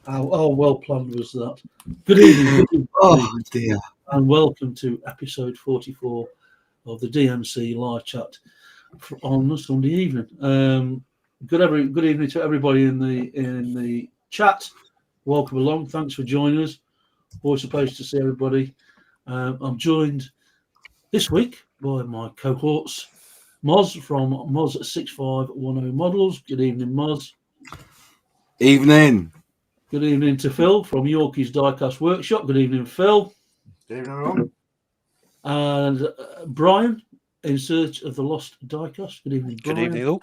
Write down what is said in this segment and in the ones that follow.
How well planned was that? Good evening. Dear. And welcome to episode 44 of the DMC live chat on a Sunday evening. Good evening to everybody in the chat. Welcome along. Thanks for joining us. Always a pleasure to see everybody. I'm joined this week by my cohorts, Moz from MOS6510 Models. Good evening, Moz. Evening. Good evening to Phil from Yorkies Diecast Workshop. Good evening, Phil. Good evening, everyone. And Bryan, in search of the lost diecast. Good evening, Bryan. Good evening, all.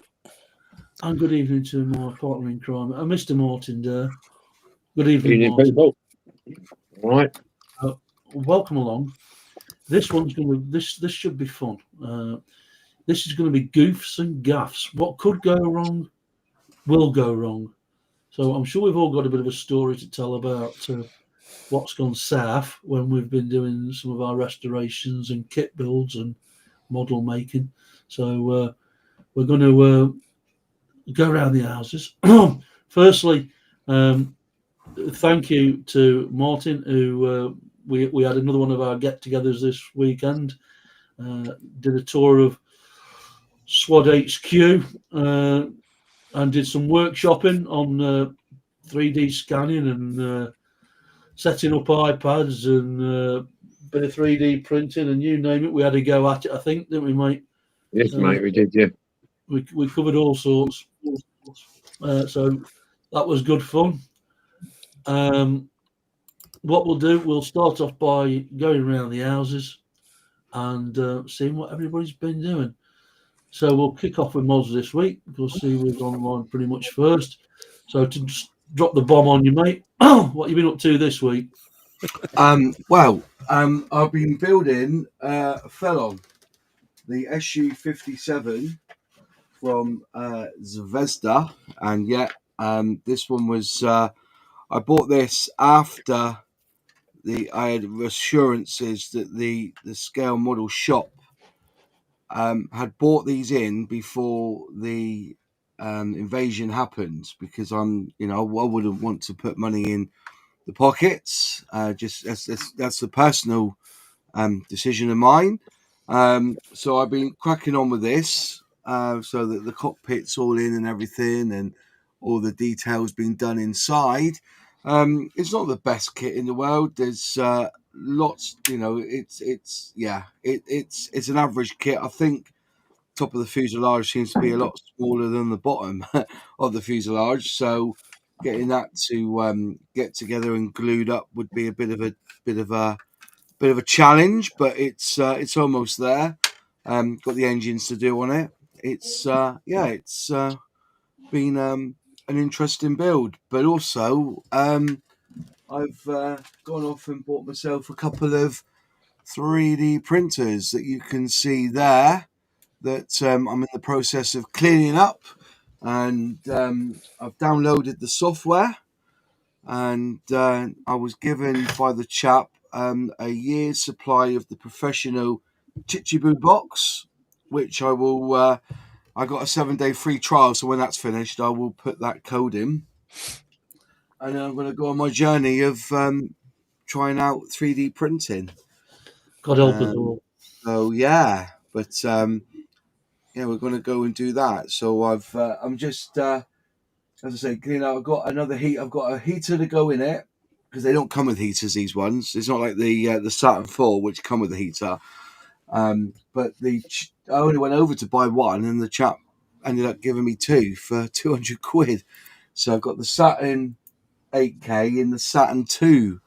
And good evening to my partner in crime, Mr. Martin Dare. Good evening, Martin. All right. Welcome along. This should be fun. This is going to be goofs and gaffs. What could go wrong will go wrong. So I'm sure we've all got a bit of a story to tell about what's gone south when we've been doing some of our restorations and kit builds and model making. So we're going to go around the houses. Firstly, thank you to Martin, who we had another one of our get-togethers this weekend. Did a tour of SWAD HQ and did some workshopping on 3D scanning and setting up iPads and a bit of 3D printing and you name it. We had a go at it, I think, didn't we, mate? Yes, mate, we did, yeah. We covered all sorts. So that was good fun. What we'll do, we'll start off by going around the houses and seeing what everybody's been doing. So we'll kick off with mods this week because he was online pretty much first. So to just drop the bomb on you, mate, what have you been up to this week? I've been building Felon, the SU-57 from Zvezda, and this one was I bought this after I had assurances that the scale model shop had bought these in before the invasion happened, because I wouldn't want to put money in the pockets. Just that's a personal decision of mine. So I've been cracking on with this, so that the cockpit's all in and everything, and all the details being done inside. It's not the best kit in the world. There's lots, it's an average kit. I think top of the fuselage seems to be a lot smaller than the bottom of the fuselage, so getting that to get together and glued up would be a bit of a challenge, but it's almost there. Got the engines to do on it. It's been an interesting build, but also I've gone off and bought myself a couple of 3D printers that you can see there that I'm in the process of cleaning up, and I've downloaded the software, and I was given by the chap a year's supply of the professional Chichibu box, which I will I got a 7-day free trial, so when that's finished I will put that code in, and then I'm going to go on my journey of trying out 3D printing. God help us all. So yeah, but we're going to go and do that. So I'm just as I say, I've got another heat. I've got a heater to go in it, because they don't come with heaters, these ones. It's not like the Saturn 4, which come with a heater. But I only went over to buy one, and the chap ended up giving me two for 200 quid. So I've got the Saturn 8K and the Saturn 2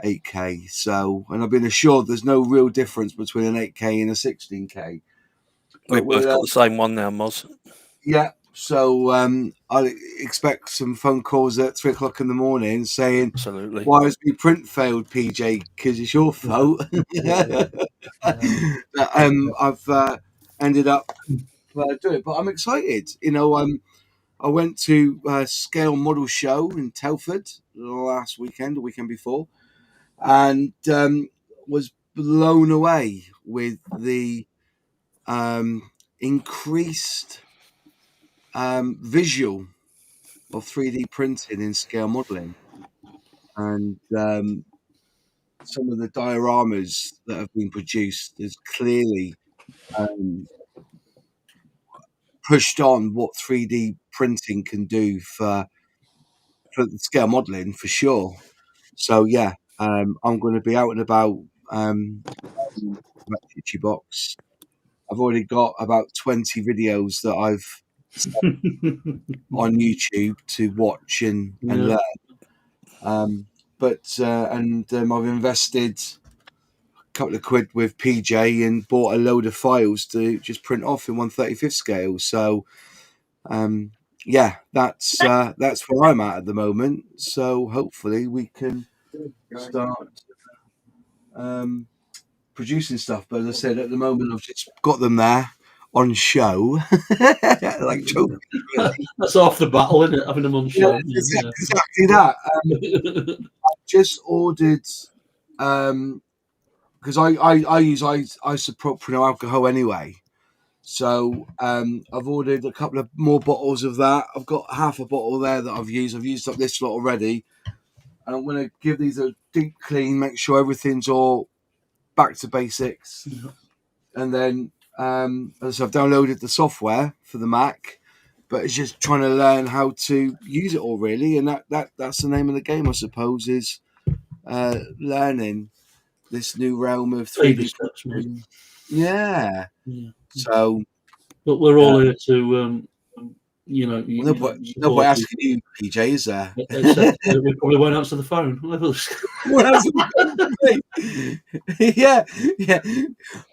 8K. So, and I've been assured there's no real difference between an 8K and a 16K. We've both got the same one now, Moz. Yeah. So I expect some phone calls at 3:00 in the morning saying, Absolutely. "Why has my print failed, PJ? Because it's your fault." I've ended up doing it, but I'm excited. I went to a Scale Model show in Telford last weekend, the weekend before, and was blown away with the increased visual of 3D printing in scale modeling, and some of the dioramas that have been produced is clearly pushed on what 3D printing can do for the scale modeling for sure. So yeah, I'm going to be out and about that Itchy Box. I've already got about 20 videos that I've on YouTube to watch and learn. I've invested a couple of quid with PJ and bought a load of files to just print off in 1/35 scale. So yeah, that's where I'm at the moment. So hopefully we can start producing stuff. But as I said, at the moment I've just got them there on show, like trophies, really. That's half the battle, isn't it? Having them on show. Yeah, exactly that. Just ordered because I use isopropyl alcohol anyway. So I've ordered a couple of more bottles of that. I've got half a bottle there that I've used. I've used up this lot already. And I'm going to give these a deep clean, make sure everything's all back to basics. And then as I've downloaded the software for the Mac, but it's just trying to learn how to use it all really. And that's the name of the game, I suppose, is learning this new realm of 3D steps, mate. Yeah. So, but we're all here to, nobody asking you, PJ, is there? We probably won't answer the phone. Yeah.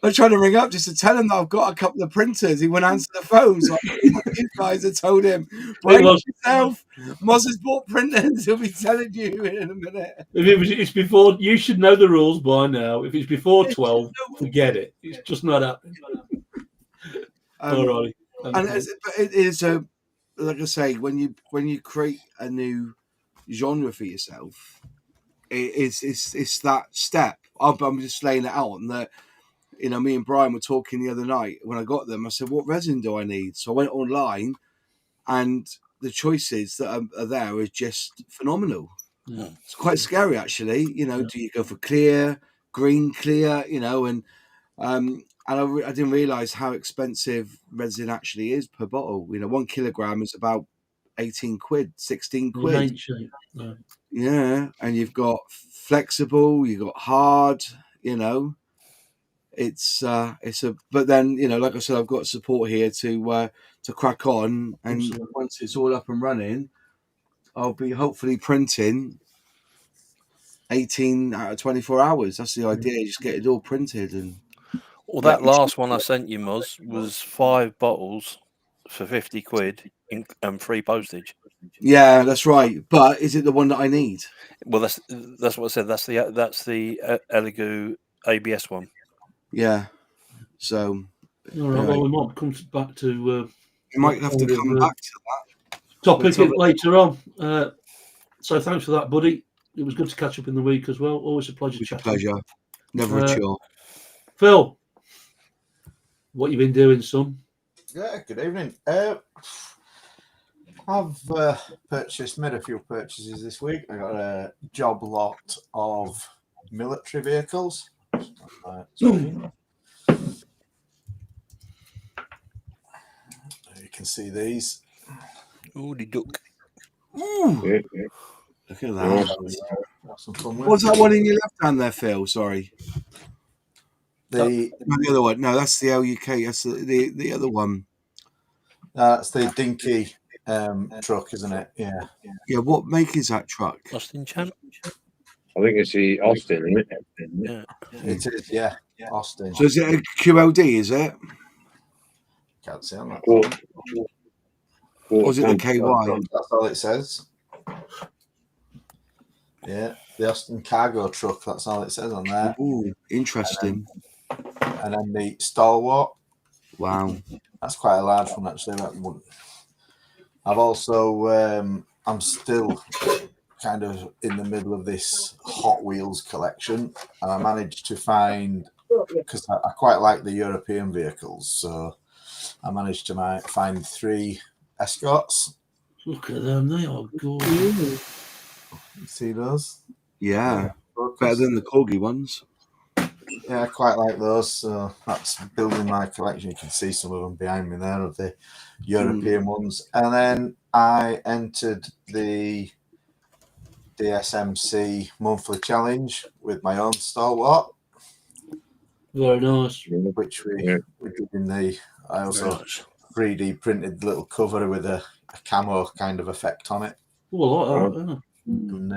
I'm trying to ring up just to tell him that I've got a couple of printers. He won't answer the phone. So you guys have told him, brace yourself. Moz has bought printers. He'll be telling you in a minute. If it's before, you should know the rules by now. If it's before 12, forget it. It's just not happening. All right. And it is like I say, when you create a new genre for yourself, it's that step. I'm just laying it out, and that me and Bryan were talking the other night when I got them. I said, "What resin do I need?" So I went online, and the choices that are there are just phenomenal. Yeah. It's quite scary, actually. Do you go for clear, green, clear? And I didn't realise how expensive resin actually is per bottle. 1 kilogram is about 18 quid, 16 quid. Yeah, and you've got flexible, you've got hard. It's but then like I said, I've got support here to crack on, and once it's all up and running, I'll be hopefully printing 18 out of 24 hours. That's the idea. Just get it all printed and. Well, that last one I sent you, Moz, was 5 bottles for 50 quid and free postage. Yeah, that's right. But is it the one that I need? Well, that's what I said. That's the Elegoo ABS one. Yeah. So. All right. Well, we might come back to. We might have to come back to that topic later on. So thanks for that, buddy. It was good to catch up in the week as well. Always a pleasure. Pleasure. Never a chore. Phil, what you been doing, son? Yeah, good evening. I've made a few purchases this week. I got a job lot of military vehicles. You can see these. Oh, the duck. Ooh. Yeah. Look at that. What's that one in your left hand there, Phil? Sorry. The other one. No, that's the LUK. That's the other one. That's the Dinky truck, isn't it? Yeah. Yeah. What make is that truck? Austin Champ. I think it's the Austin, isn't it? Yeah. It is. Yeah. Austin. So is it a QLD? Is it? Can't see on that. Or is it a KY? That's all it says. Yeah, the Austin cargo truck. That's all it says on there. Ooh, interesting. And then the Stalwart. Wow, that's quite a large one actually. I've also I'm still kind of in the middle of this Hot Wheels collection, and I managed to find, because I quite like the European vehicles, so I managed to find 3 Escorts. Look at them. They are gorgeous. You see those? Yeah, Focus. better than the corgi ones. Yeah, I quite like those. So that's building my collection. You can see some of them behind me there of the European ones. And then I entered the DSMC monthly challenge with my own stalwart, Very nice. which we did in the. I also 3D printed the little cover with a camo kind of effect on it. Oh, I like that. Yeah. And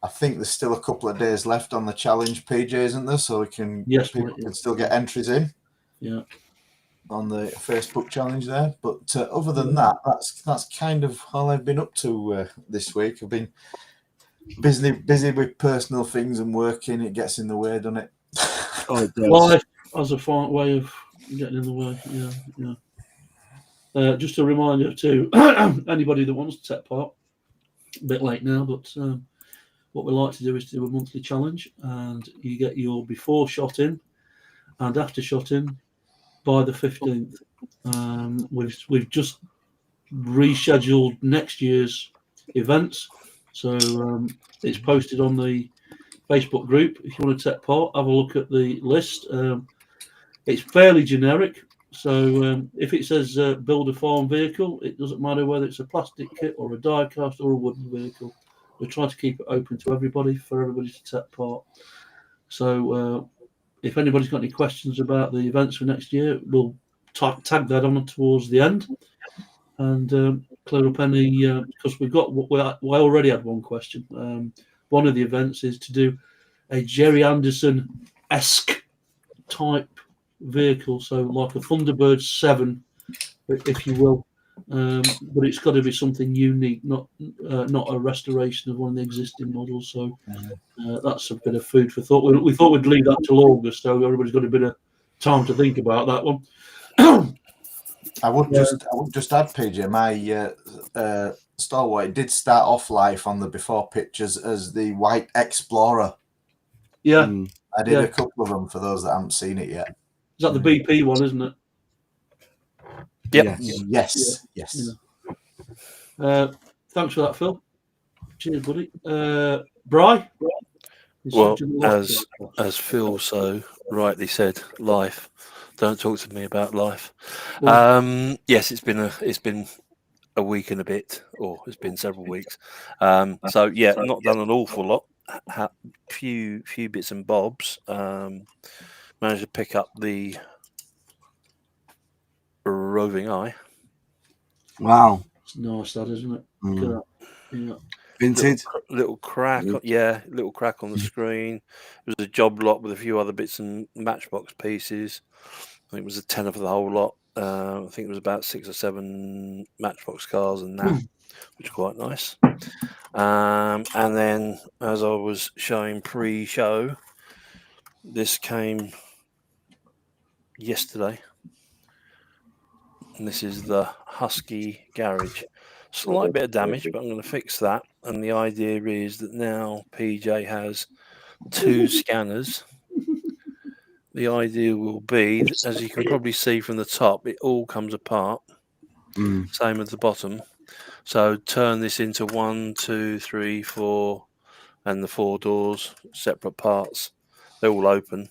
I think there's still a couple of days left on the challenge, PJ, isn't there? So we can people can still get entries in. Yeah. On the Facebook challenge there, but other than that, that's kind of all I've been up to this week. I've been busy with personal things and working. It gets in the way, doesn't it? Oh, it does. Life has a fine way of getting in the way. Yeah. Just a reminder to anybody that wants to take part. A bit late now, but what we like to do is to do a monthly challenge, and you get your before shot in and after shot in by the 15th. We've just rescheduled next year's events, so it's posted on the Facebook group. If you want to take part, have a look at the list. It's fairly generic, so if it says build a farm vehicle, it doesn't matter whether it's a plastic kit or a die-cast or a wooden vehicle. We try to keep it open to everybody for everybody to take part. So if anybody's got any questions about the events for next year, we'll tag that on towards the end and clear up any, because we already had one question. One of the events is to do a Jerry Anderson-esque type vehicle, so like a Thunderbird 7, if you will, but it's got to be something unique, not a restoration of one of the existing models. So that's a bit of food for thought. We thought we'd leave that till August, so everybody's got a bit of time to think about that one. I would just add, PJ, my stalwart did start off life on the before pictures as the White Explorer. Yeah, I did a couple of them for those that haven't seen it yet. Is that the BP one, isn't it? Yep. Yes. Yeah. Thanks for that, Phil. Cheers, buddy. Bri? Well, as Phil so rightly said, life. Don't talk to me about life. Yes, it's been a week and a bit, or it's been several weeks. So yeah, not done an awful lot. Few bits and bobs. Managed to pick up the roving eye. Wow, it's nice, that, isn't it? Look at that. Yeah. Vintage. Mm. Little crack on the screen. It was a job lot with a few other bits and matchbox pieces. I think it was a tenner for the whole lot. I think it was about 6 or 7 matchbox cars and that, which is quite nice. And then, as I was showing pre-show, this came yesterday. And this is the Husky garage. Slight bit of damage, but I'm going to fix that. And the idea is that now PJ has 2 scanners. The idea will be, as you can probably see from the top, it all comes apart. Same as the bottom. So turn this into 1, 2, 3, 4, and the 4 doors, separate parts. They're all open.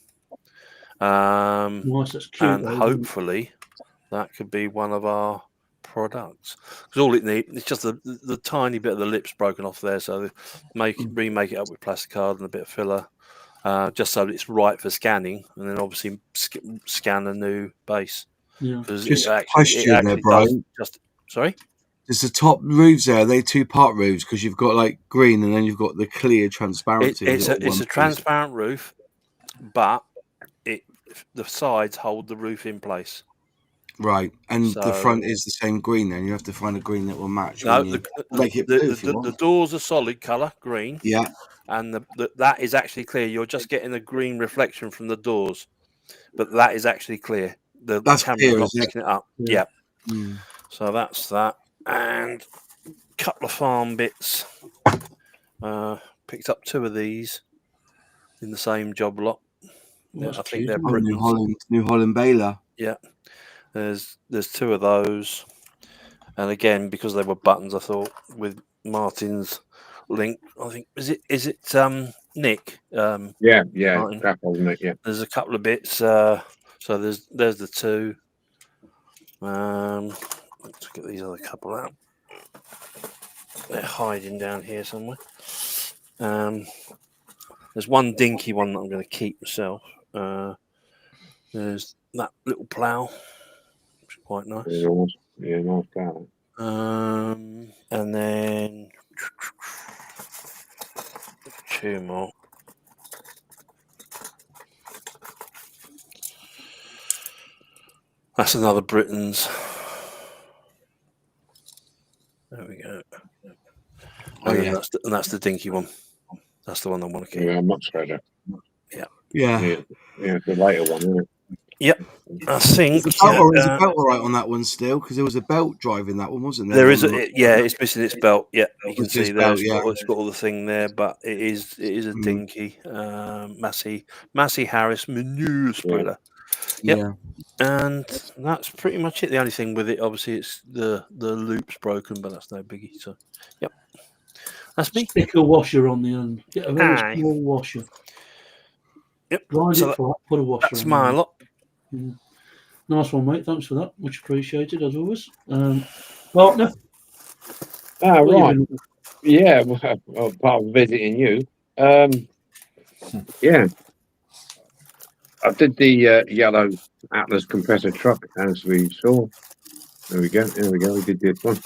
Nice, that's cute. And hopefully that could be one of our products. Because all it needs, it's just the tiny bit of the lips broken off there. So remake it up with plastic card and a bit of filler. Just so that it's right for scanning, and then obviously scan a new base. Yeah. Just a question there, Bryan. Sorry? There's the top roofs there. Are they 2-part roofs? Because you've got like green and then you've got the clear transparency. It's a transparent roof, but the sides hold the roof in place. Right, and the front is the same green. Then you have to find a green that will match. No, the doors are solid colour green. Yeah, and that is actually clear. You're just getting a green reflection from the doors, but that is actually clear. The camera's not picking it up. Yeah. So that's that, and a couple of farm bits. Picked up 2 of these in the same job lot. Well, I think they're New Holland baler. Yeah. There's 2 of those, And again, because they were buttons, I thought with Martin's link, I think is it Nick? Yeah, Martin. crap on it. Yeah, There's a couple of bits. So there's the two. Let's get these other couple out. They're hiding down here somewhere. There's one dinky one that I'm going to keep myself. There's that little plough, which is quite nice. nice car. And then two more. That's another Britain's. There we go. Oh, And yeah. that's the dinky one. That's the one I want to keep. Yeah, much better. Yeah. Yeah, it's the later one, isn't it? Yep. I think Is the belt all right on that one still? Because there was a belt driving that one, wasn't there? There is. It's missing its belt. Yeah, you can see there. Belt, yeah. It's got all the thing there, but it is a dinky. Massey Harris manure spreader. Yep. Yeah. And that's pretty much it. The only thing with it, obviously, it's the loop's broken, but that's no biggie. So, yep, that's me. Stick a washer on the end. Get a very small washer. Yep. Grind So it flat. Put a washer. That's on my there. lot. Yeah. Nice one, mate. Thanks for that. Much appreciated as always. Partner. Ah, what right. you been- Yeah, well, part of visiting you. Yeah, I did the yellow Atlas compressor truck as we saw. There we go. We did this one.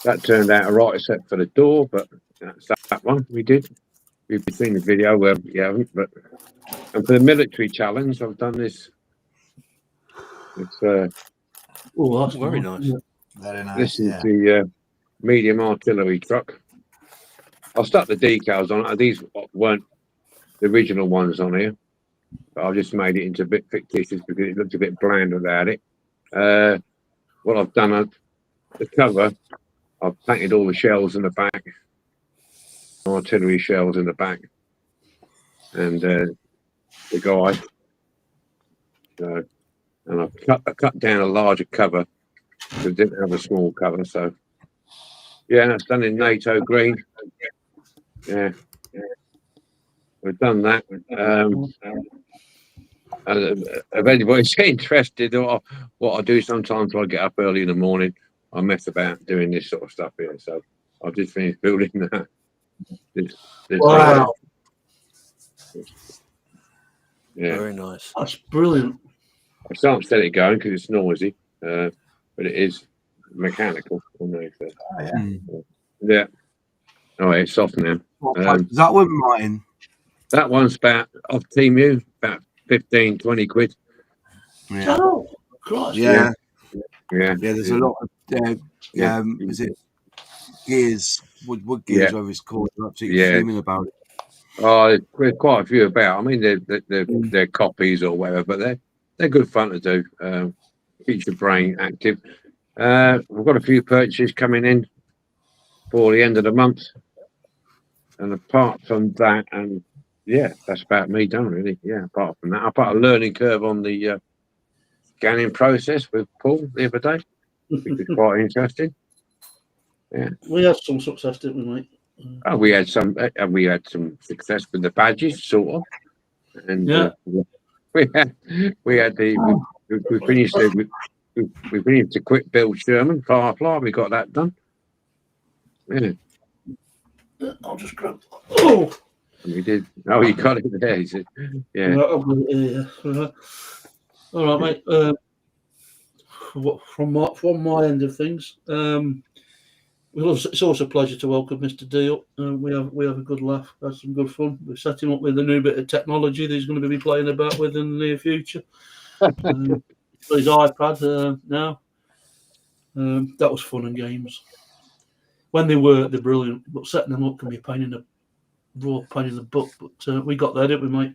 That turned out all right, except for the door, but that's that one we did. We've seen the video where you haven't, but and for the military challenge, I've done this. It's Oh, that's Very nice. Yeah. Very nice. this is Yeah. the medium artillery truck. I stuck the decals on it. These weren't the original ones on here, but I've just made it into a bit fictitious because it looked a bit bland without it. What I've done, the cover, I've painted all the shells in the back, artillery shells in the back, and the guy. And I cut down a larger cover because it didn't have a small cover. So, yeah, and it's done in NATO green. Yeah. We've done that. If anybody's interested, or what I do sometimes, I get up early in the morning. I mess about doing this sort of stuff here. So I've just finished building that. Wow. Yeah, Very nice. That's brilliant. I can't set it going because it's noisy, but it is mechanical. So. Oh, yeah. Yeah. Oh, it's soft now. Is that one, Martin? That one's about off Team U, about 15, 20 quid. Yeah. Oh, Christ. Yeah. Yeah. There's a lot of is it gears, wood gears, Yeah. whatever it's called. They're absolutely Yeah. fuming about it. Oh, there's quite a few about. I mean, they're copies or whatever, but they're good fun to do. Keeps your brain active. We've got a few purchases coming in for the end of the month, and apart from that, and yeah, that's about me done really. Yeah, apart from that, I put a learning curve on the scanning process with Paul the other day, which is quite interesting. Yeah, We had some success, didn't we, mate? oh, we had some success with the badges, sort of, and we finished the quick build Sherman Firefly. We got that done. Yeah, I'll just grab. Oh, we did. Oh, you got it there. He said, yeah. All right, mate. From my end of things, it's also a pleasure to welcome Mr. Deal. We have a good laugh, had some good fun. We're setting up with a new bit of technology that he's going to be playing about with in the near future. His iPad now. That was fun and games. When they work, they're brilliant, but setting them up can be a pain in the butt. But we got there, didn't we, mate?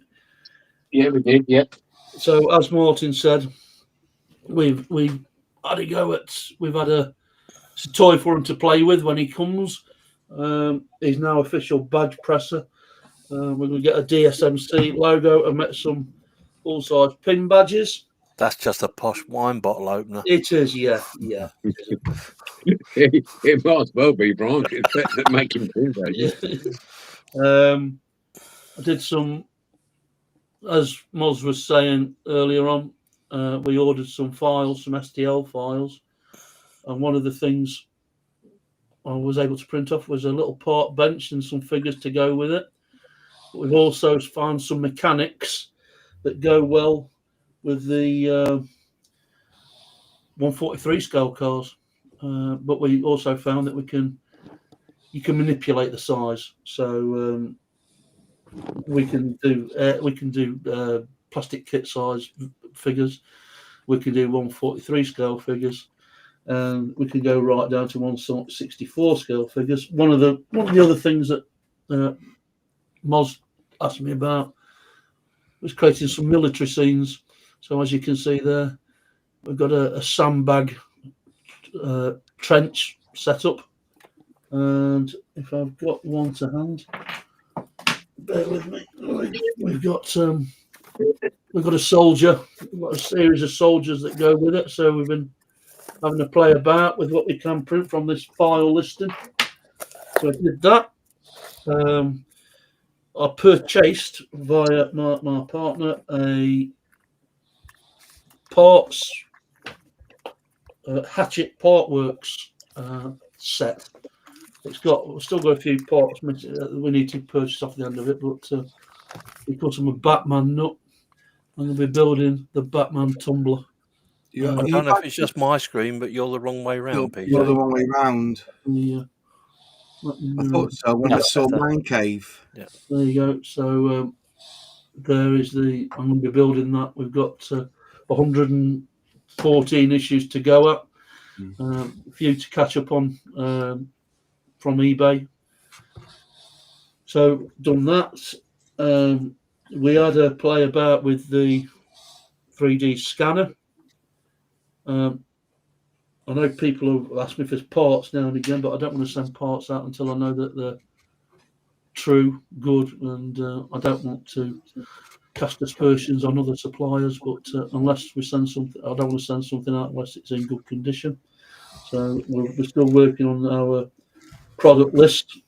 Yeah, we did. Yeah. So as Martin said, we've had a go at. We've had it's a toy for him to play with when he comes. He's now official badge presser. We're going to get a DSMC logo and met some full-size pin badges. That's just a posh wine bottle opener. It is, yeah. It might as well be, Brian. It's better than making two versions. I did some, as Moz was saying earlier on, we ordered some files, some STL files, and one of the things I was able to print off was a little part bench and some figures to go with it. But we've also found some mechanics that go well with the 143 scale cars. But we also found that you can manipulate the size. So we can do plastic kit size figures. We can do 143 scale figures, and we can go right down to 164 scale figures. One of the other things that Moz asked me about was creating some military scenes. So as you can see there, we've got a sandbag trench set up, and if I've got one to hand, bear with me. We've got a soldier. We've got a series of soldiers that go with it. So we've been having to play about with what we can print from this file listing. So I did that. I purchased via my partner a parts Hatchet Part Works set. We've still got a few parts we need to purchase off the end of it, but because I'm a Batman nut, I'm going to be building the Batman tumbler. I don't know if it's just my screen, but you're the wrong way round, PJ. You're the wrong way round. Yeah. I thought so when I saw Man Cave. Yeah. There you go. So there is I'm going to be building that. We've got 114 issues to go up. A few to catch up on from eBay. So done that. We had a play about with the 3D scanner. I know people have asked me for parts now and again, but I don't want to send parts out until I know that they're true, good, and I don't want to cast aspersions on other suppliers. But unless we send something, I don't want to send something out unless it's in good condition. So we're still working on our product list.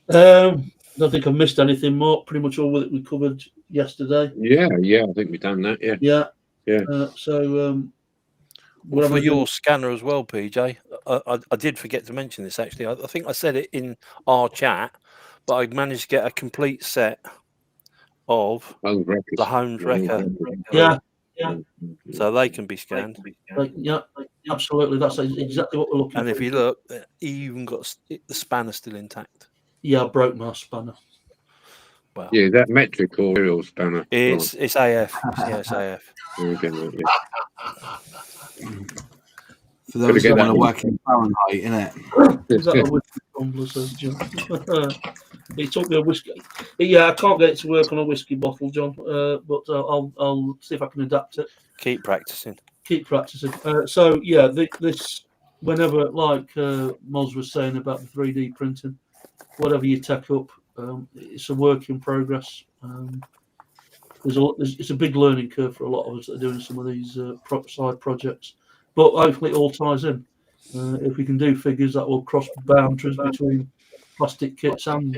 I don't think I've missed anything more. Pretty much all that we covered yesterday. Yeah, I think we've done that. Yeah. Well, for your scanner as well, PJ, I did forget to mention this actually. I think I said it in our chat, but I managed to get a complete set of the Holmes Wrecker. Yeah. So they can be scanned. Yeah, absolutely. That's exactly what we're looking for. And if you look, he even got the spanner still intact. Yeah, I broke my spanner. Wow. Yeah, that metric or real spanner. It's AF. It's AF. Okay, yeah. For those that want to work in Fahrenheit, innit? Is that a whiskey tumbler, says John? It took me a whiskey. Yeah, I can't get it to work on a whiskey bottle, John. But I'll see if I can adapt it. Keep practicing. So yeah, this whenever, like Moz was saying about the 3D printing, whatever you take up, it's a work in progress. It's a big learning curve for a lot of us that are doing some of these side projects. But hopefully it all ties in. If we can do figures that will cross boundaries between plastic kits and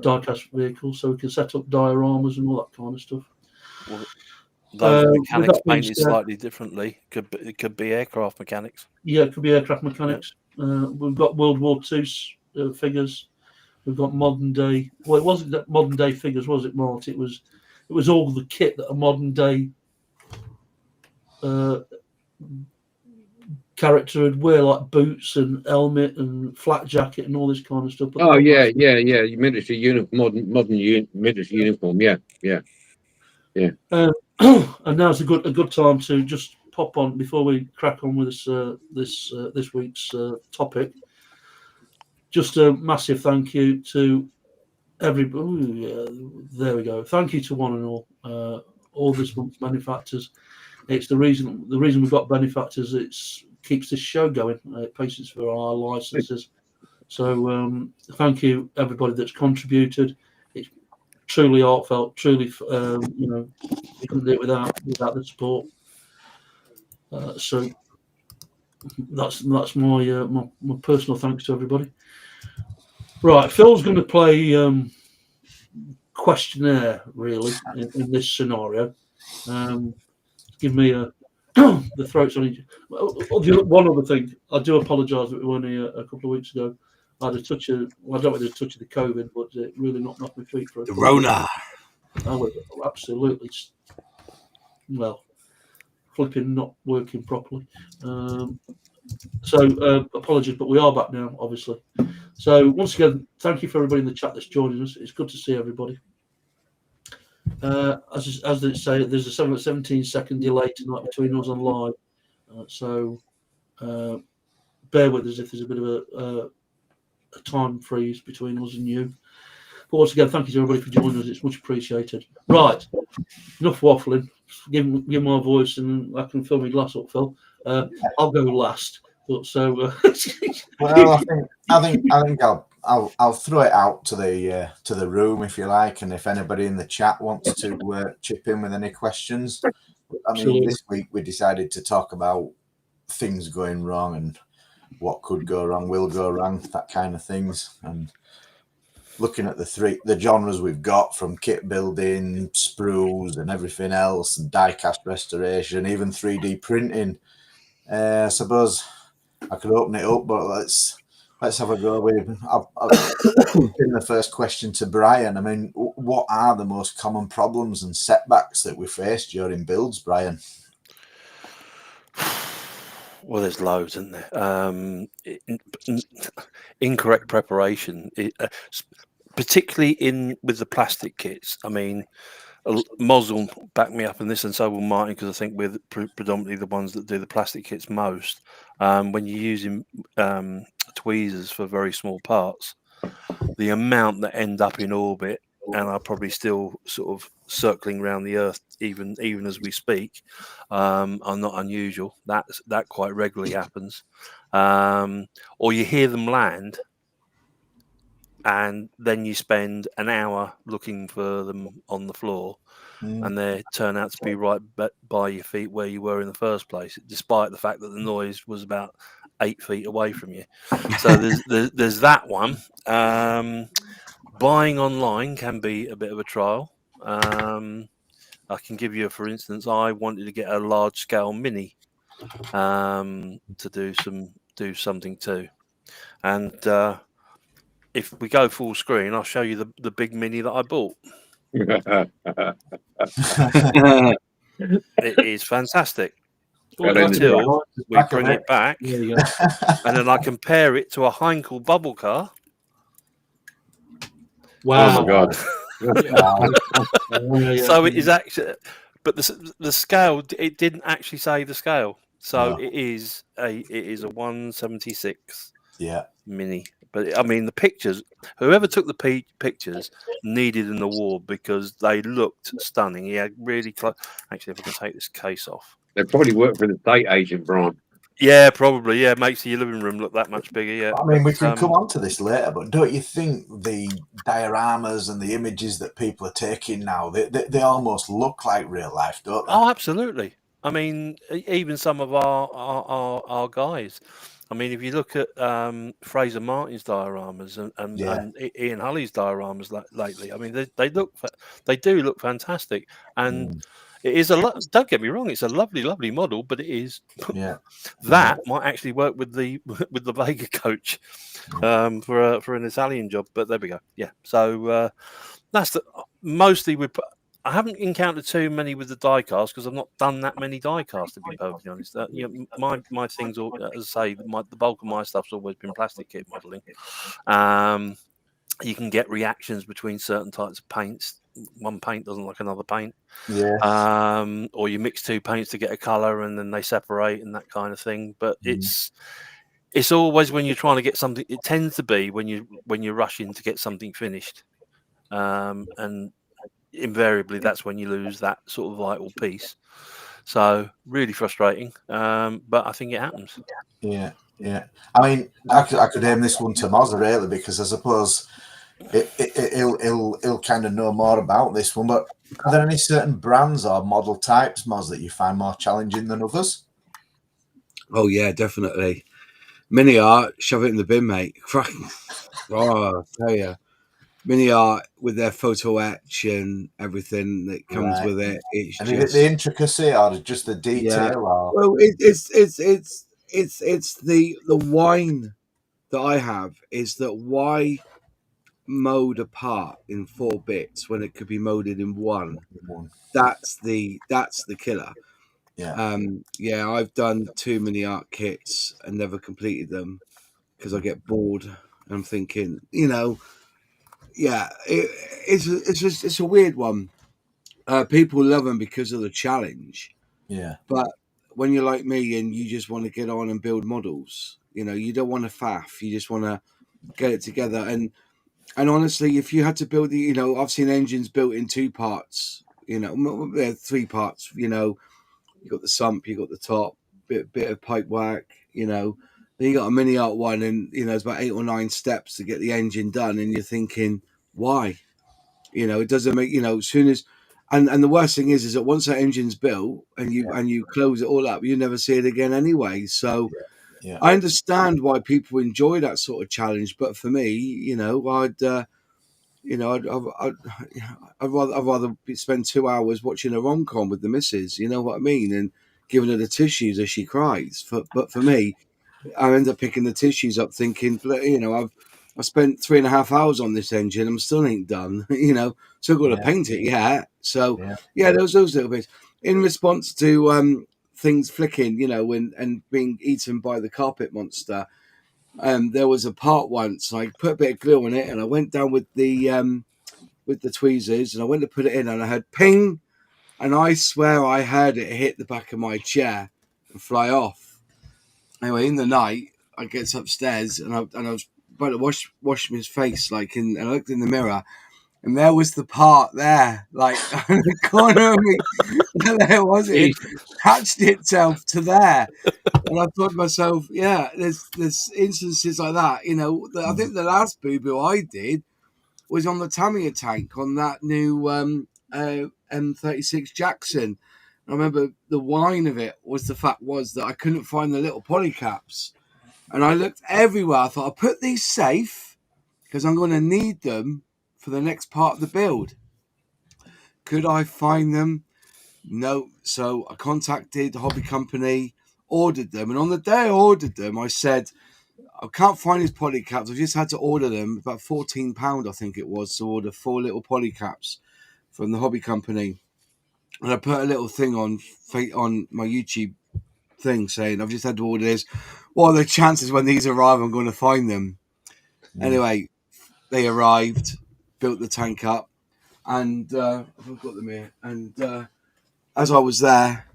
die-cast vehicles, so we can set up dioramas and all that kind of stuff. Well, those mechanics painted slightly differently. It could be aircraft mechanics. Yeah, it could be aircraft mechanics. We've got World War II figures. We've got modern day. Well, it wasn't that modern day figures, was it, Mort? It was all the kit that a modern day character would wear, like boots and helmet and flat jacket and all this kind of stuff. But military uniform, modern military uniform. Yeah. And now's a good time to just pop on before we crack on with this week's topic. Just a massive thank you to everybody. There we go. Thank you to one and all this month's benefactors. It's the reason we've got benefactors. It keeps this show going. It pays for our licenses. So thank you everybody that's contributed. It's truly heartfelt, truly, you know, you couldn't do it without the support. So that's my my personal thanks to everybody. Right, Phil's going to play questionnaire really in this scenario. Give me a the throats on each. One other thing, I do apologise that we weren't here a couple of weeks ago. I had a touch of, well, I don't know, a touch of the COVID, but it really knocked off my feet for a The couple of weeks. Rona. I was absolutely, well, flipping not working properly. So apologies, but we are back now, obviously. So once again, thank you for everybody in the chat that's joining us. It's good to see everybody. As they say, there's a 17-second delay tonight between us and live. So bear with us if there's a bit of a time freeze between us and you. But once again, thank you to everybody for joining us. It's much appreciated. Right, enough waffling. Give my voice, and I can fill my glass up, Phil. I'll go last. But so, well, I think I'll throw it out to the room if you like, and if anybody in the chat wants to chip in with any questions. I mean, this week we decided to talk about things going wrong and what could go wrong, will go wrong, that kind of things, and looking at the genres we've got, from kit building, sprues and everything else, and die-cast restoration, even 3D printing. I suppose I could open it up, but let's have a go with. I'll pin the first question to Bryan. I mean, what are the most common problems and setbacks that we face during builds, Bryan? Well, there's loads, isn't there? Incorrect preparation, particularly with the plastic kits. I mean, Moz will back me up in this, and so will Martin, because I think we're predominantly the ones that do the plastic kits most. When you're using tweezers for very small parts, the amount that end up in orbit and are probably still sort of circling around the Earth, even as we speak, are not unusual. That quite regularly happens. Or you hear them land, and then you spend an hour looking for them on the floor, and they turn out to be right by your feet where you were in the first place, despite the fact that the noise was about 8 feet away from you. So there's that one. Buying online can be a bit of a trial. I can give you, for instance, I wanted to get a large scale mini to do something too, and if we go full screen, I'll show you the big mini that I bought. It is fantastic. Until we bring it back, and then I compare it to a Heinkel bubble car. wow! Oh my God! So it is actually, but the scale, it didn't actually say the scale. So it is a 1/76 mini. But I mean, the pictures, whoever took the pictures needed an award, because they looked stunning. He had really close. Actually, if I can take this case off. They probably work for the estate agent, Bryan. Yeah, probably. Yeah, makes your living room look that much bigger. Yeah. I mean, we can come on to this later, but don't you think the dioramas and the images that people are taking now, they almost look like real life, don't they? Oh, absolutely. I mean, even some of our guys. I mean, if you look at Fraser Martin's dioramas and Ian Hulley's dioramas lately, I mean, they do look fantastic, and it is don't get me wrong, it's a lovely model, but it is that might actually work with the Vega coach for an Italian job. But there we go. Yeah, so that's mostly I haven't encountered too many with the diecast, because I've not done that many diecasts, to be perfectly honest. You know, my things, as I say, the bulk of my stuff's always been plastic kit modelling. You can get reactions between certain types of paints. One paint doesn't like another paint. Yeah. Or you mix two paints to get a colour, and then they separate and that kind of thing. But it's always when you're trying to get something. It tends to be when you're rushing to get something finished, and invariably that's when you lose that sort of vital piece. So really frustrating, but I think it happens. Yeah. I mean, I could aim this one to Moz, really, because I suppose He'll kind of know more about this one. But are there any certain brands or model types, Moz, that you find more challenging than others? Oh yeah, definitely. Mini art, shove it in the bin, mate. Oh, I tell you, mini art with their photo etch and everything that comes Right. with it. It's And just is it the intricacy or just the yeah. detail? Or Well, it's the wine that I have is that why mode apart in 4 bits when it could be moded in one. That's the killer. yeah, Yeah, I've done too many art kits and never completed them because I get bored. And I'm thinking, yeah, it's a weird one. People love them because of the challenge, yeah, but when you're like me and you just want to get on and build models, you don't want to faff. You just want to get it together. And honestly, if you had to build I've seen engines built in 2 parts. They're 3 parts. You got the sump, you got the top, bit of pipe work. Then you got a mini art one, and it's about 8 or 9 steps to get the engine done, and you're thinking, why? It doesn't make as soon as, and the worst thing is that once that engine's built and you close it all up, you never see it again anyway. So yeah, I understand why people enjoy that sort of challenge, but for me, I'd rather spend 2 hours watching a rom-com with the missus, you know what I mean, and giving her the tissues as she cries. But for me, I end up picking the tissues up, thinking, I've spent 3.5 hours on this engine, I'm still ain't done, still got to yeah, paint it yet. So yeah, yeah, those little bits in response to things flicking, and being eaten by the carpet monster. There was a part once I put a bit of glue on it, and I went down with the tweezers, and I went to put it in, and I heard ping, and I swear I heard it hit the back of my chair and fly off. Anyway, in the night, I get upstairs, and I was about to wash my face, and I looked in the mirror, and there was the part there, like in the corner of me. There was it. It attached itself to there. And I thought to myself, yeah, there's instances like that. I think the last boo-boo I did was on the Tamiya tank on that new M36 Jackson. I remember the wine of it was the fact was that I couldn't find the little polycaps. And I looked everywhere. I thought, I'll put these safe because I'm going to need them for the next part of the build. Could I find them? No. So I contacted the hobby company, ordered them. And on the day I ordered them, I said, I can't find these polycaps. I just had to order them. About £14, I think it was, to order 4 little polycaps from the hobby company. And I put a little thing on my YouTube thing saying, I've just had to order this. What are the chances when these arrive I'm going to find them? Anyway, they arrived, built the tank up, and I've got them here. And as I was there,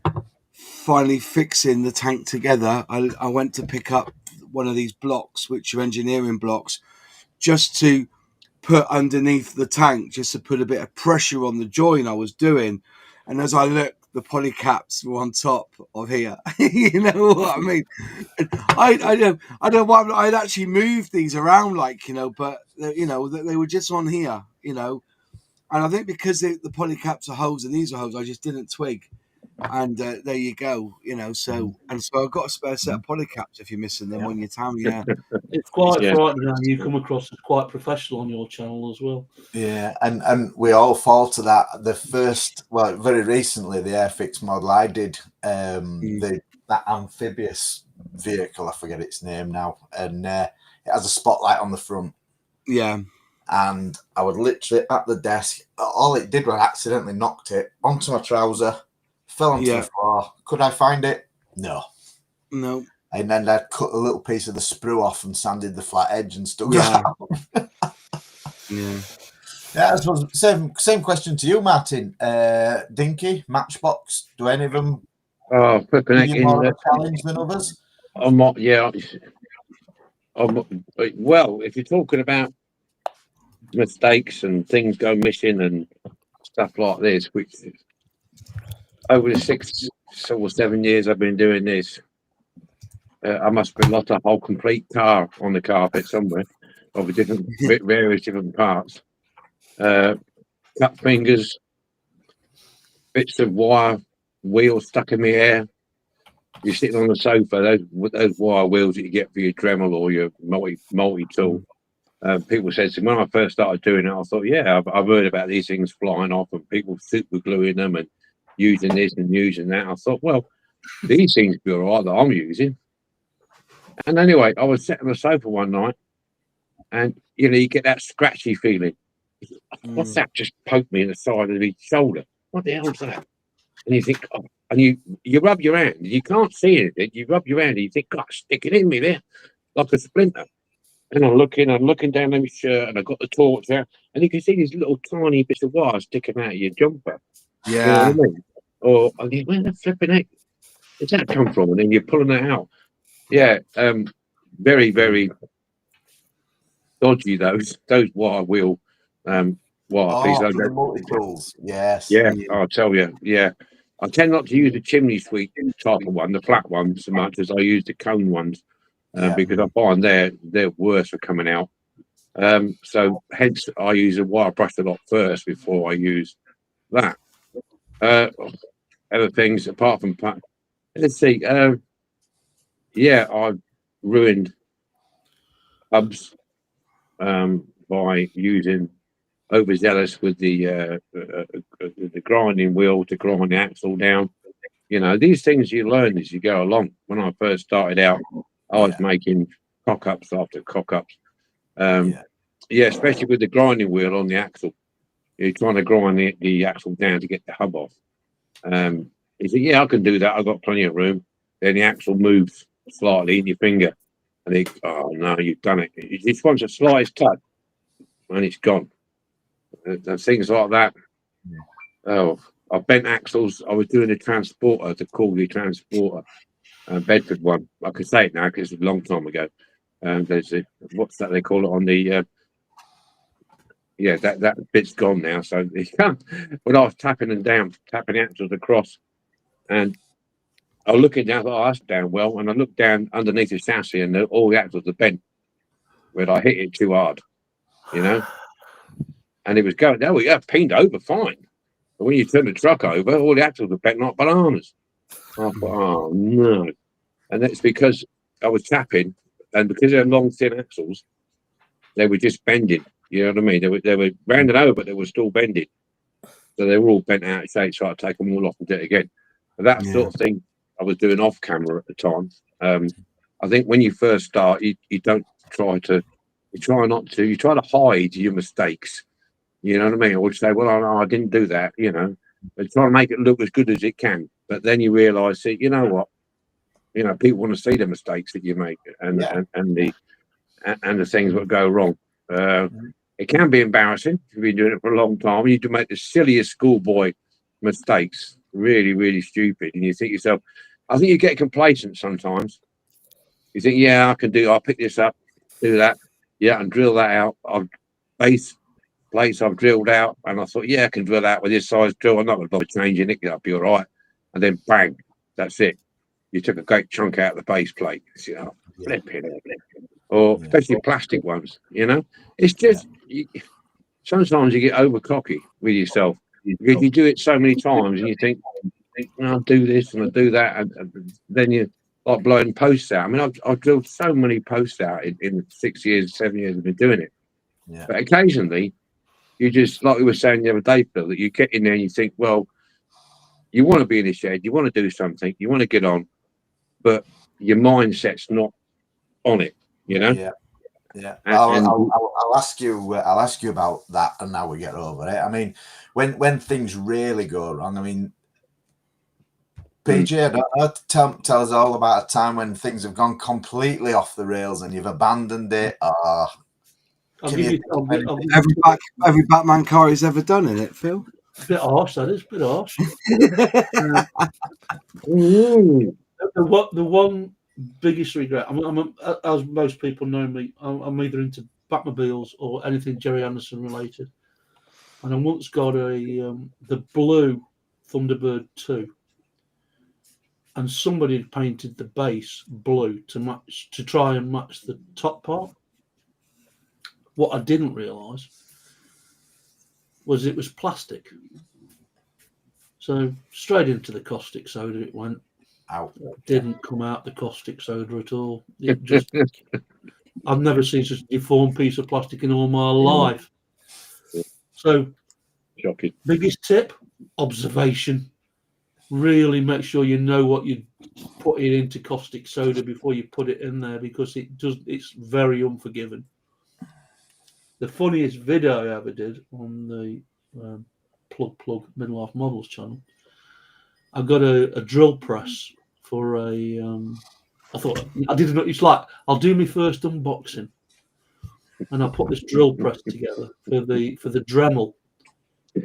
finally fixing the tank together, I went to pick up one of these blocks, which are engineering blocks, just to put underneath the tank, just to put a bit of pressure on the join I was doing. And as I looked, the polycaps were on top of here. You know what I mean? I don't know why I'd actually moved these around, but they were just on here, And I think because the polycaps are holes and these are holes, I just didn't twig. And there you go, So I've got a spare set of polycaps if you're missing them on your Tamiya. Yeah. It's quite Yeah. frightening how you come across as quite professional on your channel as well. yeah. And we all fall to that. The first, very recently, the Airfix model I did, that amphibious vehicle, I forget its name now, and it has a spotlight on the front. Yeah. And I would literally at the desk, all it did was accidentally knocked it onto my trouser, fell onto the floor. Could I find it? No. And then I'd cut a little piece of the sprue off and sanded the flat edge and stuck it out. Yeah. Yeah, I suppose same question to you, Martin. Dinky, Matchbox, do any of them flipping give you more of a challenge than others? Well, if you're talking about mistakes and things go missing and stuff like this, which over the 6 or 7 years I've been doing this, I must have lost a whole complete car on the carpet somewhere. of various different parts. Cut fingers, bits of wire, wheels stuck in the air. You're sitting on the sofa, those wire wheels that you get for your Dremel or your multi-tool. People said to me, when I first started doing it, I thought, yeah, I've heard about these things flying off and people super gluing them and using this and using that. I thought, well, these things be all right that I'm using. And anyway, I was sitting on the sofa one night and, you know, you get that scratchy feeling. What's that just poked me in the side of the shoulder? What the hell's that? And you think, oh, and you rub your hand, you can't see anything. You rub your hand and you think, God, stick it in me there like a splinter. And I'm looking down at my shirt and I've got the torch there, and you can see these little tiny bits of wire sticking out of your jumper. Yeah. You know what I mean? Or I think, where the flipping heck did that come from? And then you're pulling it out. Yeah, very, very dodgy those wire wheel wire pieces. For the multi-tools, yes. Yeah, I'll tell you. Yeah, I tend not to use the chimney sweep type of one, the flat one, so much as I use the cone ones, because I find they're worse for coming out. So hence I use a wire brush a lot first before I use that. Other things apart from let's see. Yeah, I've ruined hubs by using overzealous with the grinding wheel to grind the axle down. You know, these things you learn as you go along. When I first started out, I was making cock-ups after cock-ups. Yeah, especially with the grinding wheel on the axle. You're trying to grind the axle down to get the hub off. He said, yeah, I can do that. I've got plenty of room. Then the axle moves slightly in your finger. And he, oh, no, you've done it. He just wants a slightest touch and it's gone. And things like that. Oh, I bent axles. I was doing a transporter, the Corgi transporter, Bedford one. I can say it now because it's a long time ago. There's what's that they call it on the yeah, that bit's gone now. So when I was tapping the axles across, and I was looking down, I thought, oh, that's down well. And I looked down underneath the chassis, and all the axles are bent where I hit it too hard, you know. And it was going, oh, yeah, pinged over fine. But when you turn the truck over, all the axles are bent like bananas. I thought, oh no. And that's because I was tapping, and because they're long, thin axles, they were just bending. You know what I mean? They were rounded over, but they were still bending. So they were all bent out of shape, so I take them all off and do it again. But that sort of thing I was doing off camera at the time. I think when you first start, you don't try to, you try to hide your mistakes. You know what I mean? Or say, well, no, I didn't do that, you know. But try to make it look as good as it can. But then you realise that, you know what? You know, people want to see the mistakes that you make and the things that go wrong. It can be embarrassing if you've been doing it for a long time. You do make the silliest schoolboy mistakes, really, really stupid. And you think to yourself, I think you get complacent sometimes. You think, yeah, I'll pick this up, do that. Yeah, and drill that out. Base plates I've drilled out. And I thought, yeah, I can drill out with this size drill. I'm not going to bother changing it. That'll be all right. And then bang, that's it. You took a great chunk out of the base plate. You know, or especially plastic ones, you know. It's just sometimes you get over cocky with yourself because you do it so many times and you think, I'll do this and I'll do that, and then you like blowing posts out. I mean, I've drilled so many posts out in 6 years, 7 years I've been doing it. But occasionally you just, like we were saying the other day, Phil, that you get in there and you think, well, you want to be in the shed, you want to do something, you want to get on, but your mindset's not on it, you know. I'll ask you about that, and now we get over it. I mean, when things really go wrong, I mean, PJ, I don't know, tell us all about a time when things have gone completely off the rails and you've abandoned it. Every Batman car he's ever done in it, Phil. A bit harsh, that is, a bit harsh. The one biggest regret, as most people know me, I'm either into Batmobiles or anything Jerry Anderson related. And I once got the blue Thunderbird 2, and somebody had painted the base blue to try and match the top part. what I didn't realise was it was plastic. So straight into the caustic soda it went. Out. It didn't come out the caustic soda at all. It just, I've never seen such a deformed piece of plastic in all my life. So, Shocking. biggest tip, observation. Really make sure you know what you're putting into caustic soda before you put it in there, because it's very unforgiving. The funniest video I ever did on the plug Midlife Models channel, I got a drill press for a I thought I didn't know. It's like, I'll do my first unboxing, and I put this drill press together for the Dremel.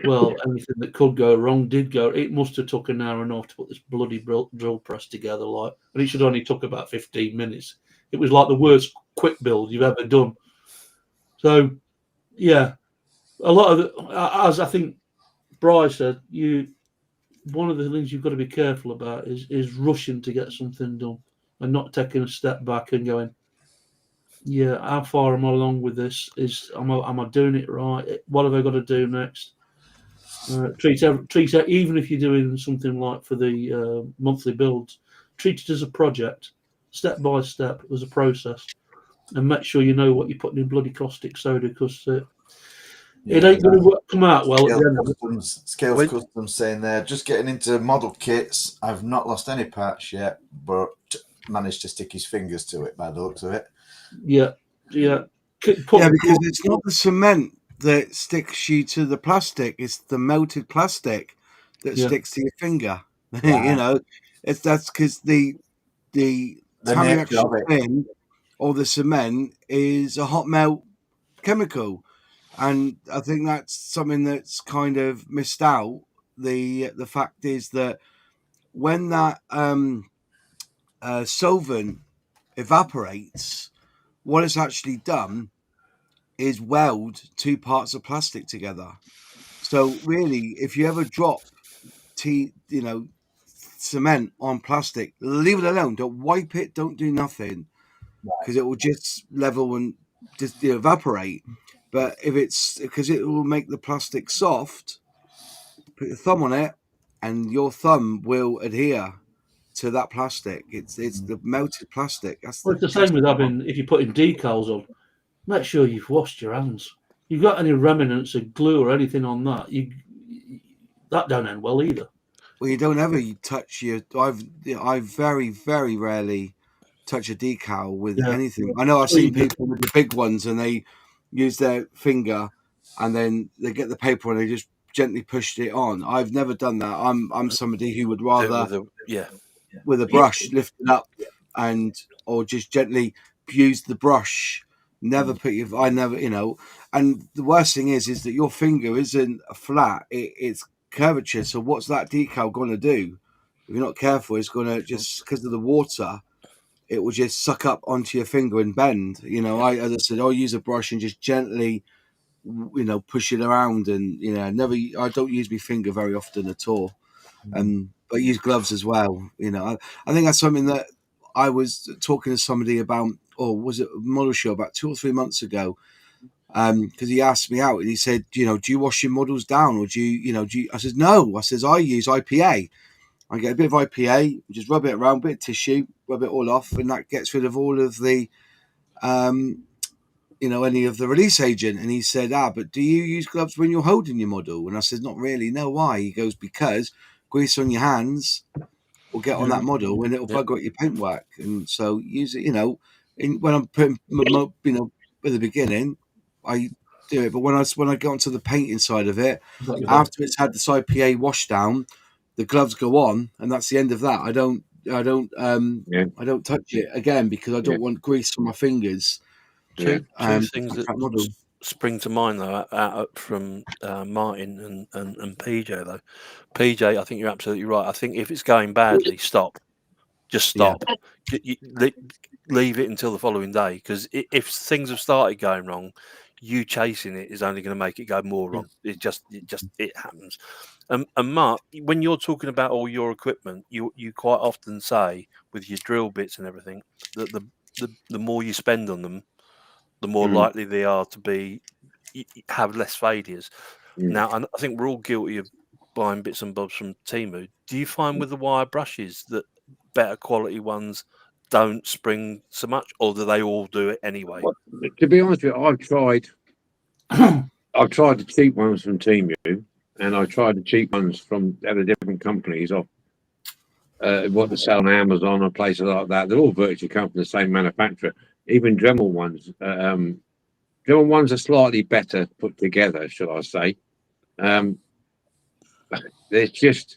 Well, anything that could go wrong did go. It must have took an hour and a half to put this bloody drill press together, like, and it should only took about 15 minutes. It was like the worst quick build you've ever done. So, yeah, a lot of as I think Bryan said, one of the things you've got to be careful about is rushing to get something done and not taking a step back and going, yeah, how far am I along with this? Am I doing it right? What have I got to do next? Treat it, even if you're doing something like for the monthly builds, treat it as a project, step by step, as a process, and make sure you know what you're putting in bloody caustic soda, because it ain't going to come out well at the end of it. Scales Customs saying there, just getting into model kits. I've not lost any parts yet, but managed to stick his fingers to it by the looks of it. Yeah. Because it's not the cement that sticks you to the plastic; it's the melted plastic that sticks to your finger. You know, that's because the time you actually spin or the cement is a hot melt chemical, and I think that's something that's kind of missed out. The fact is that when that solvent evaporates, what it's actually done is weld two parts of plastic together. So really, if you ever drop cement on plastic, leave it alone. Don't wipe it. Don't do nothing, because it will just level and just evaporate. But if it's because it will make the plastic soft, put your thumb on it, and your thumb will adhere to that plastic. It's the melted plastic. It's the same with if you're putting decals on. Make sure you've washed your hands. You've got any remnants of glue or anything on that, that don't end well either. Well, you don't ever touch your. I very, very rarely touch a decal with anything. I know I've seen people with the big ones, and they use their finger, and then they get the paper and they just gently push it on. I've never done that. I'm somebody who would rather with a brush lift it up or just gently use the brush. Never put your. I never, And the worst thing is that your finger isn't flat. It's curvature. So what's that decal going to do? If you're not careful, it's going to just, because of the water, it will just suck up onto your finger and bend. As I said, I'll use a brush and just gently, push it around, and I don't use my finger very often at all. But I use gloves as well. I think that's something that I was talking to somebody about, or was it a model show about 2 or 3 months ago? Because he asked me out and he said, do you wash your models down, or do you? I said no. I says I use IPA. I get a bit of IPA, just rub it around, bit of tissue, rub it all off, and that gets rid of all of the, any of the release agent. And he said, but do you use gloves when you're holding your model? And I said, not really. No, why? He goes, because grease on your hands will get on that model and it'll bug out your paintwork. And so use it, when I'm putting, at the beginning, I do it. But when I get onto the painting side of it, after it's had this IPA wash down, the gloves go on, and that's the end of that. I don't touch it again, because I don't want grease on my fingers. Two things that spring to mind though from Martin and PJ though. PJ, I think you're absolutely right. I think if it's going badly, stop. Just stop. Leave it until the following day, because if things have started going wrong, you chasing it is only going to make it go more wrong. It happens. And Mark, when you're talking about all your equipment, you quite often say with your drill bits and everything that the more you spend on them, the more likely they are to be have less failures. Now, I think we're all guilty of buying bits and bobs from Temu. Do you find with the wire brushes that better quality ones don't spring so much, or do they all do it anyway? Well, to be honest with you, I've tried the cheap ones from Temu, and I tried the cheap ones from other different companies off what they sell on Amazon or places like that. They're all virtually come from the same manufacturer. Even Dremel ones. Dremel ones are slightly better put together, shall I say. There's just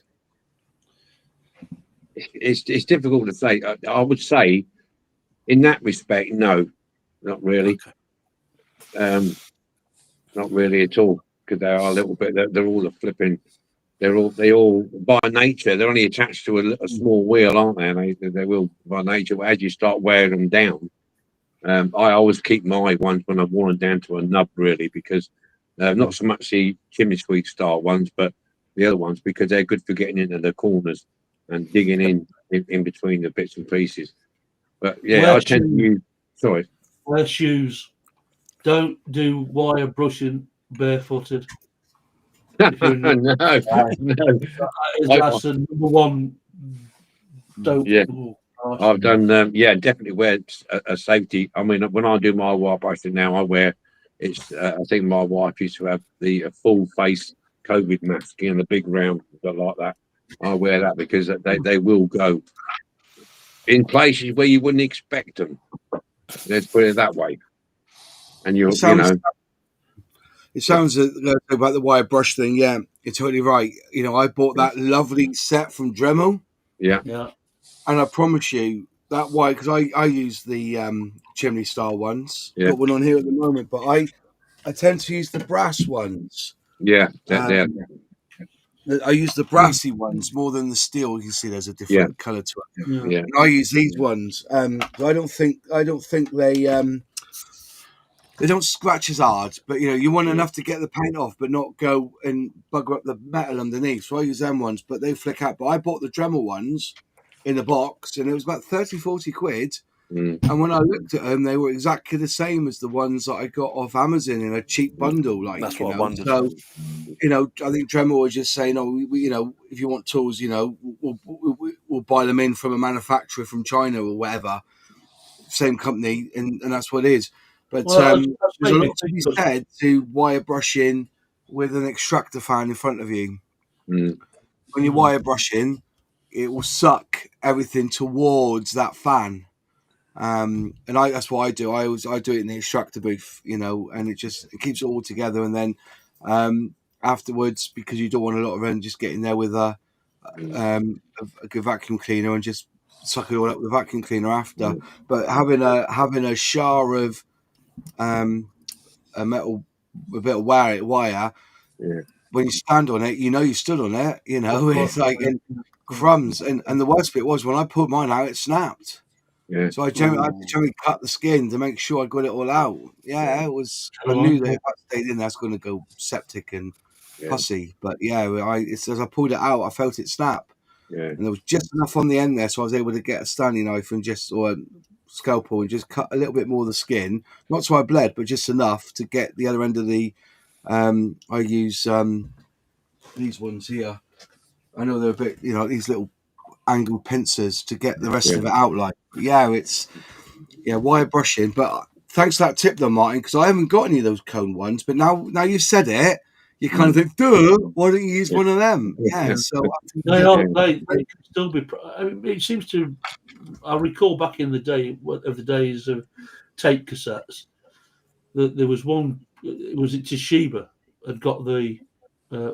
it's difficult to say. I would say in that respect, no, not really. Okay. Not really at all, because they are a little bit. They're all a flipping. They all by nature they're only attached to a small wheel, aren't they? And they will by nature. As you start wearing them down, I always keep my ones when I've worn them down to a nub, really, because not so much the chimney squeak style ones, but the other ones, because they're good for getting into the corners and digging in between the bits and pieces. But yeah, I tend to use. Sorry. Wear shoes. Don't do wire brushing barefooted. No. That's the number one. Don't. Yeah. I've done. Definitely wear a safety. I mean, when I do my wire brushing now, I wear. I think my wife used to have the full face COVID mask and the big round like that. I wear that because they will go in places where you wouldn't expect them. Let's put it that way. And it sounds about the wire brush thing. Yeah, you're totally right. I bought that lovely set from Dremel. Yeah. And I promise you that wire, because I use the chimney style ones. Yeah. Got one on here at the moment, but I tend to use the brass ones. Yeah. I use the brassy ones more than the steel. You can see there's a different color to it. Yeah. And I use these ones. I don't think they don't scratch as hard, but you want enough to get the paint off, but not go and bugger up the metal underneath. So I use them ones, but they flick out. But I bought the Dremel ones in the box, and it was about 30-40 quid. And when I looked at them, they were exactly the same as the ones that I got off Amazon in a cheap bundle. That's what I wondered. So, I think Dremel was just saying, if you want tools, we'll buy them in from a manufacturer from China or whatever, same company, and that's what it is. But there's a lot to be said to wire brushing with an extractor fan in front of you. When you're wire brushing, it will suck everything towards that fan. And that's what I do. I do it in the extractor booth, and it keeps it all together. And then afterwards, because you don't want a lot of them, just get in there with a good vacuum cleaner and just suck it all up with the vacuum cleaner after. But having a shower of a bit of wire. Yeah. When you stand on it, you stood on it. It's like crumbs. And the worst bit was when I pulled mine out, it snapped. Yeah. So I generally cut the skin to make sure I got it all out. Yeah, it was. I knew that if I stayed in, that's going to go septic and pussy. But as I pulled it out, I felt it snap. Yeah. And there was just enough on the end there, so I was able to get a Stanley knife or a scalpel and just cut a little bit more of the skin. Not so I bled, but just enough to get the other end of the. I use these ones here. I know they're a bit, these little angled pincers to get the rest of it out. Like, it's wire brushing. But thanks for that tip, though, Martin, because I haven't got any of those cone ones. But now you said it, you kind of think, duh, why don't you use one of them? Yeah, so they can still be. It seems to. I recall back in the days of tape cassettes that there was one. Was it Toshiba had got the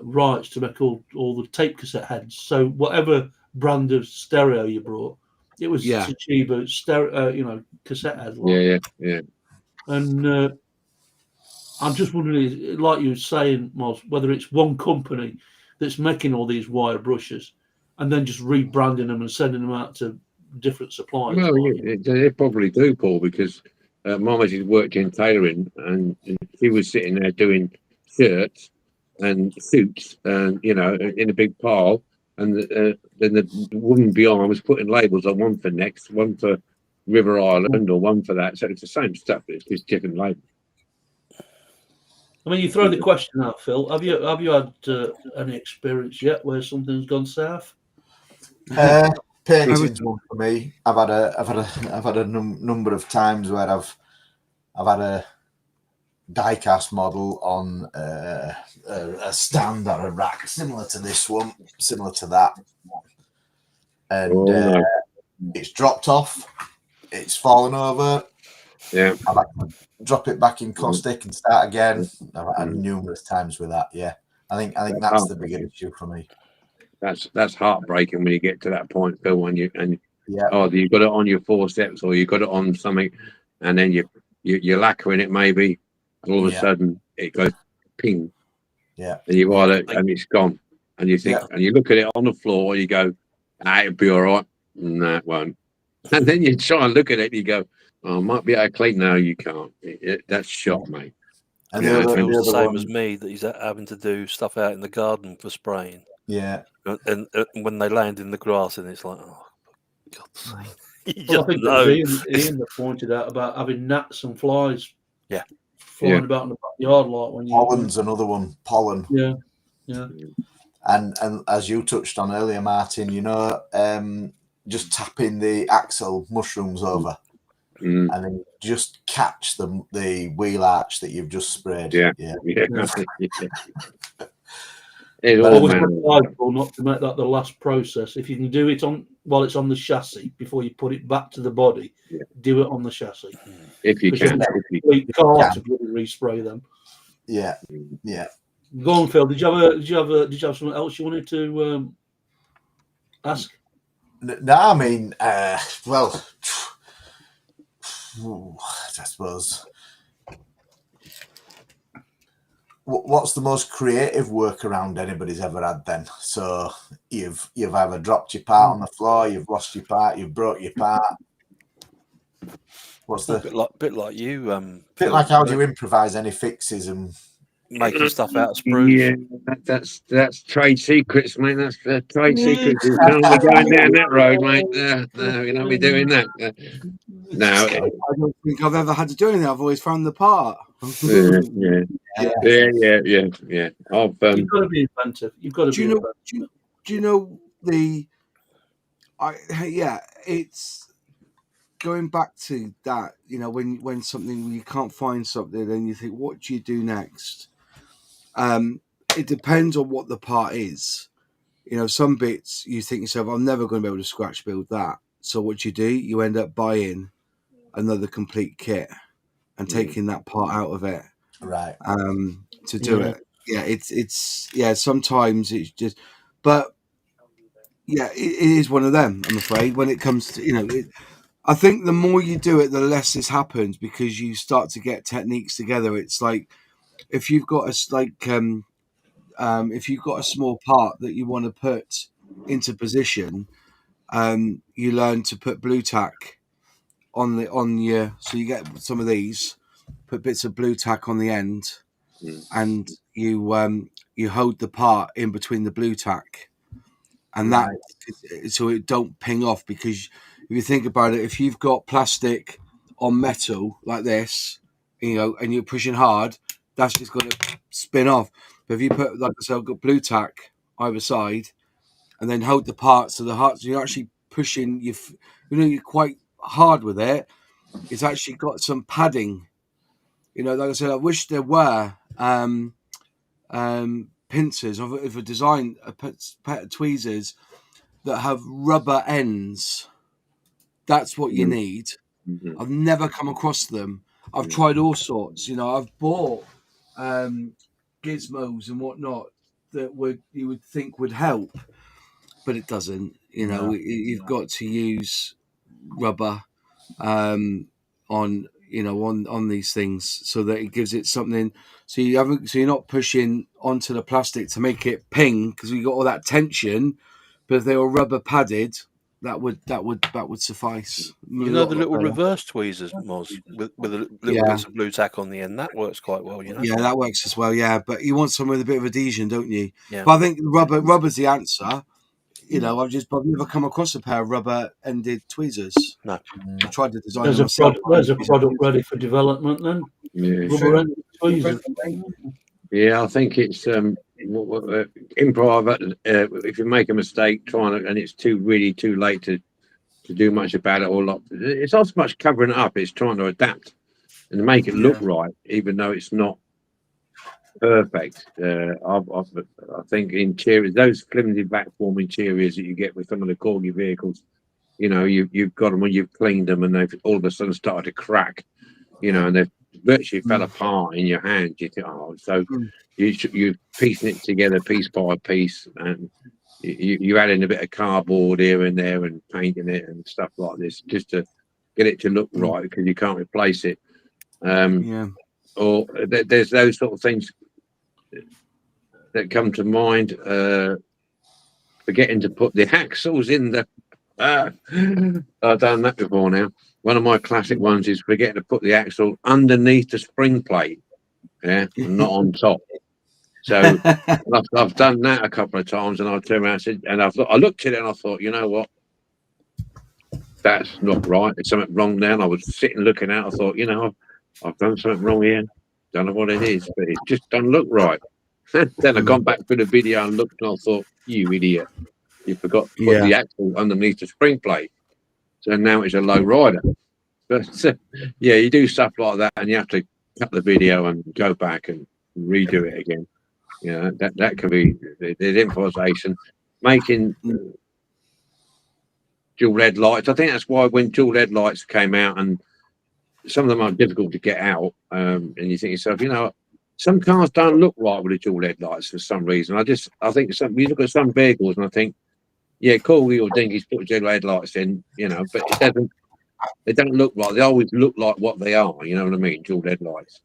rights to make all the tape cassette heads. So whatever brand of stereo you brought, it was Toshiba stereo, cassette head. Yeah. And I'm just wondering, like you were saying, Moz, whether it's one company that's making all these wire brushes and then just rebranding them and sending them out to different suppliers. Well, they probably do, Paul, because Mum has worked in tailoring, and she was sitting there doing shirts and suits, and in a big pile, and then the woman beyond was putting labels on, one for necks, one for River Island or one for that. So it's the same stuff. It's just different label. I mean, you throw the question out, Phil. Have you had any experience yet where something's gone south? Painting's one for me. I've had a number of times where I've had a diecast model on a stand or a rack similar to this one, similar to that, and it's dropped off. It's fallen over. Yeah, I've had to drop it back in caustic and start again. I've had numerous times with that. Yeah, I think that's the bigger issue for me. That's heartbreaking when you get to that point, Phil. When you've got it on your forceps or you've got it on something, and then you're lacquering it maybe. All of a sudden it goes ping. Yeah, and and it's gone. And you think, and you look at it on the floor, you go, it'll be all right. No, it won't. And then you try and look at it, and you go, I might be able to clean. No, you can't. That's shot, mate. And the other same as me, that he's having to do stuff out in the garden for spraying. Yeah. And when they land in the grass, and it's like, oh, God's sake. Well, I think Ian that pointed out about having gnats and flies. Yeah. Flying about in the backyard, like when you. Pollen's another one. Pollen. Yeah. And as you touched on earlier, Martin, just tapping the axle mushrooms over, and then just catch the wheel arch that you've just sprayed. Yeah. Always advisable not to make that the last process. If you can do it while it's on the chassis before you put it back to the body, do it on the chassis. If you can. You can't respray them. Yeah. Go on, Phil. Did you have something else you wanted to ask? No, I mean, well, I suppose. What's the most creative workaround anybody's ever had then? So you've either dropped your part on the floor, you've lost your part, you've broke your part. What's the bit like you? Bit like how do you improvise any fixes and making stuff out of sprues? Yeah, that's trade secrets, mate. That's trade secrets. You can't be going down that road, mate. No, you're not be doing that. No, I don't think I've ever had to do anything. I've always found the part. Yeah. You've got to be inventive. You've got to be inventive. Do you know it's going back to that, when something, you can't find something, then you think, what do you do next? It depends on what the part is. Some bits you think yourself, I'm never going to be able to scratch build that. So what you do, you end up buying another complete kit and taking that part out of it. Right. To do it. Yeah, it's sometimes it's just, but yeah, it is one of them, I'm afraid, when it comes to, I think the more you do it, the less this happens, because you start to get techniques together. It's like, if you've got if you've got a small part that you want to put into position, you learn to put blue tack so you get some of these, put bits of blue tack on the end, and you hold the part in between the blue tack, and that so it don't ping off. Because if you think about it, if you've got plastic on metal like this, and you're pushing hard, that's just going to spin off. But if you put, like I said, I've got blue tack either side, and then hold the part, so you're actually pushing, you're quite hard with it. It's actually got some padding. Like I said, I wish there were pincers of a design, a pair of tweezers that have rubber ends. That's what you need. Mm-hmm. I've never come across them. I've tried all sorts. I've bought gizmos and whatnot that you would think would help, but it doesn't. You've got to use rubber on these things, so that it gives it something. So you're not pushing onto the plastic to make it ping, because we got all that tension. But if they were rubber padded, that would suffice. The little reverse tweezers, Moz, with a little bits of blue tack on the end, that works quite well. Yeah, that works as well. Yeah, but you want some with a bit of adhesion, don't you? Yeah. But I think rubber's the answer. you know, I've never come across a pair of rubber-ended tweezers. No. I tried to design There's them a myself. product ready for development then. Yeah, Rubber-ended tweezers. yeah. I think it's improv. If you make a mistake, and it's too late to do much about it, or it's not so much covering it up. It's trying to adapt and make it look right, even though it's not perfect. I think interiors, those flimsy backform interiors that you get with some of the corgi vehicles, you know, you've got them when you've cleaned them and they've all of a sudden started to crack, you know, and they've virtually fell apart in your hand. You think, oh, so you're piecing it together piece by piece, and you add in a bit of cardboard here and there and painting it and stuff like this just to get it to look right, because you can't replace it. Or there's those sort of things that come to mind. Forgetting to put the axles in the I've done that before now. One of my classic ones is forgetting to put the axle underneath the spring plate, and not on top. So I've done that a couple of times, and I turned around and said, and I looked at it and I thought, you know what, that's not right. There's something wrong there. And I was sitting looking out. I thought, you know, I've done something wrong here. Don't know what it is, but it just doesn't look right. Then I gone back through the video and looked, and I thought, you idiot, you forgot to put the axle underneath the spring plate. So now it's a low rider. But yeah, you do stuff like that, and you have to cut the video and go back and redo it again. You know, that can be the improvisation. Making dual LED lights. I think that's why when dual LED lights came out, and some of them are difficult to get out, and you think to yourself, you know, some cars don't look right with the dual LED lights for some reason. I think you look at some vehicles and I think, yeah, cool, your Dinky's put dual LED lights in, you know, but they don't look right. They always look like what they are, you know what I mean, dual LED lights.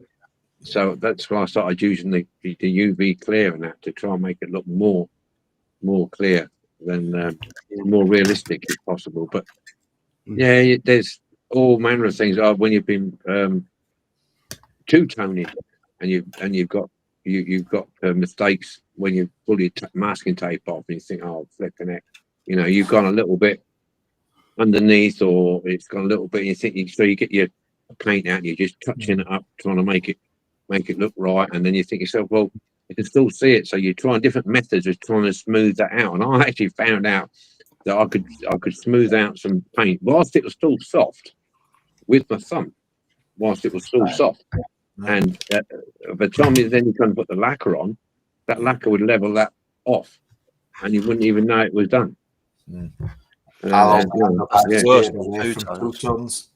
So that's why I started using the UV clear and that to try and make it look more clear than more realistic if possible. But yeah, there's all manner of things. When you've been two-toning and you've got mistakes when you pull your masking tape off and you think, oh, flipping it, you know, you've gone a little bit underneath, or it's gone a little bit. You think so you get your paint out and you're just touching it up, trying to make it look right, and then you think to yourself, well, you can still see it, so you're trying different methods of trying to smooth that out. And I actually found out that I could smooth out some paint whilst it was still soft with my thumb, whilst it was still soft. And by the time then you can put the lacquer on, that lacquer would level that off, and you wouldn't even know it was done. Two-tones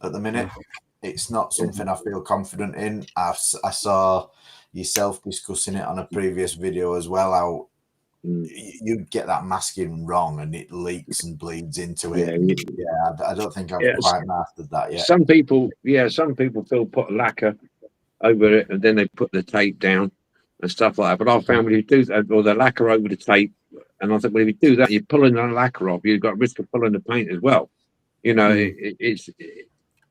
at the minute. It's not something I feel confident in. I saw yourself discussing it on a previous video as well, how you get that masking wrong and it leaks and bleeds into it. I don't think I've quite mastered that yet. Some people feel put lacquer over it and then they put the tape down and stuff like that. But I found when you do that, or the lacquer over the tape, and I think, well, if you do that, you're pulling the lacquer off, you've got risk of pulling the paint as well. You know,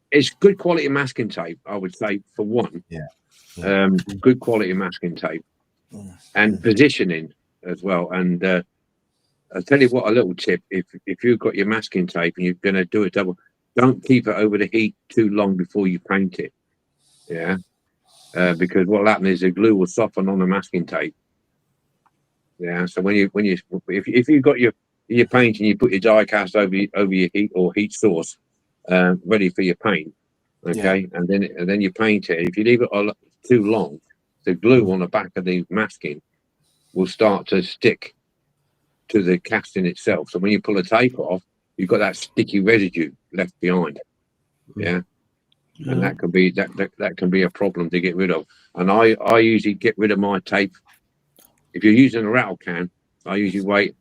it's good quality masking tape, I would say, for one. Good quality masking tape and positioning as well. And I'll tell you what, a little tip: if you've got your masking tape and you're going to do a double, don't keep it over the heat too long before you paint it. Because what'll happen is the glue will soften on the masking tape. So if you've got your paint and you put your die cast over your heat or heat source ready for your paint, and then you paint it. If you leave it too long, the glue on the back of the masking will start to stick to the casting itself. So when you pull the tape off, you've got that sticky residue left behind. And that can be a problem to get rid of. And I usually get rid of my tape. If you're using a rattle can, I usually wait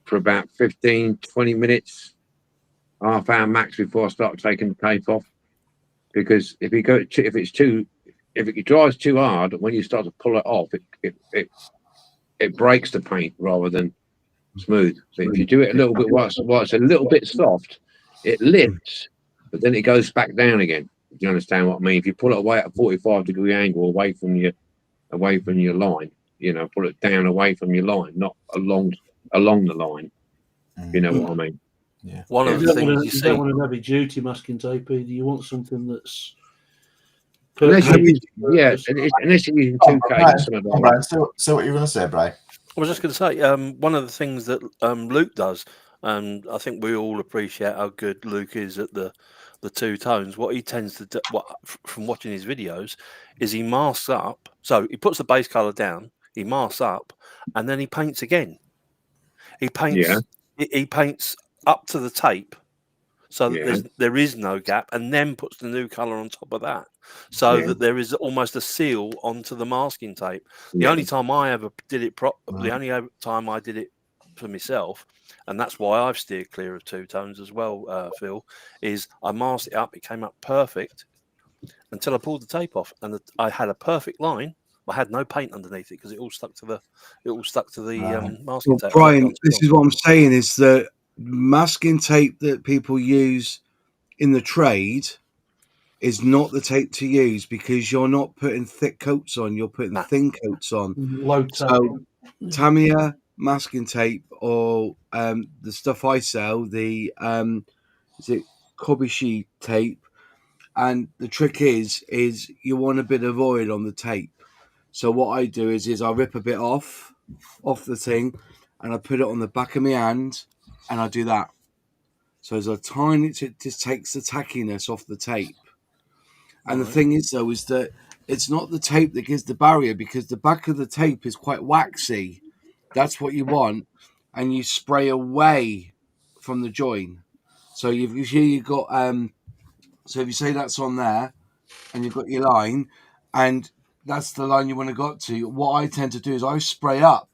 for about 15-20 minutes, half hour max before I start taking the tape off. Because if it dries too hard, when you start to pull it off, it breaks the paint rather than smooth. So if you do it a little bit while it's a little bit soft, it lifts, but then it goes back down again. Do you understand what I mean? If you pull it away at a 45-degree angle away from your line, you know, pull it down away from your line, not along the line, You know what I mean? Yeah. One of You the don't things want you a, you see. don't want a heavy duty masking tape either. You want something that's Unless you're purpose- using, unless you're using Oh, 2K. Brian, Something oh, like Brian, that. so what you were going to say, Brian? I was just going to say, one of the things that Luke does, and I think we all appreciate how good Luke is at the two tones. What he tends to do, from watching his videos, is he masks up. So he puts the base color down, he masks up, and then he paints again. He paints. Yeah. He paints up to the tape, so that Yeah. there is no gap, and then puts the new color on top of that, so Yeah. that there is almost a seal onto the masking tape. The Yeah. only time I ever did it the only time I did it for myself, and that's why I've steered clear of two tones as well, Phil, is I masked it up. It came up perfect until I pulled the tape off, and I had a perfect line. I had no paint underneath it because it all stuck to the masking tape. Brian, this is what I'm saying is that masking tape that people use in the trade is not the tape to use because you're not putting thick coats on, you're putting thin coats on. low tape. So Tamiya masking tape or the stuff I sell, the is it Kobishi tape, and the trick is you want a bit of oil on the tape. So what I do is I rip a bit off the thing and I put it on the back of my hand and I do that. So as a tiny, it just takes the tackiness off the tape. And the thing is though, is that it's not the tape that gives the barrier because the back of the tape is quite waxy. That's what you want. And you spray away from the join. So you've got, so if you say that's on there and you've got your line and that's the line you want to go up to, what I tend to do is I spray up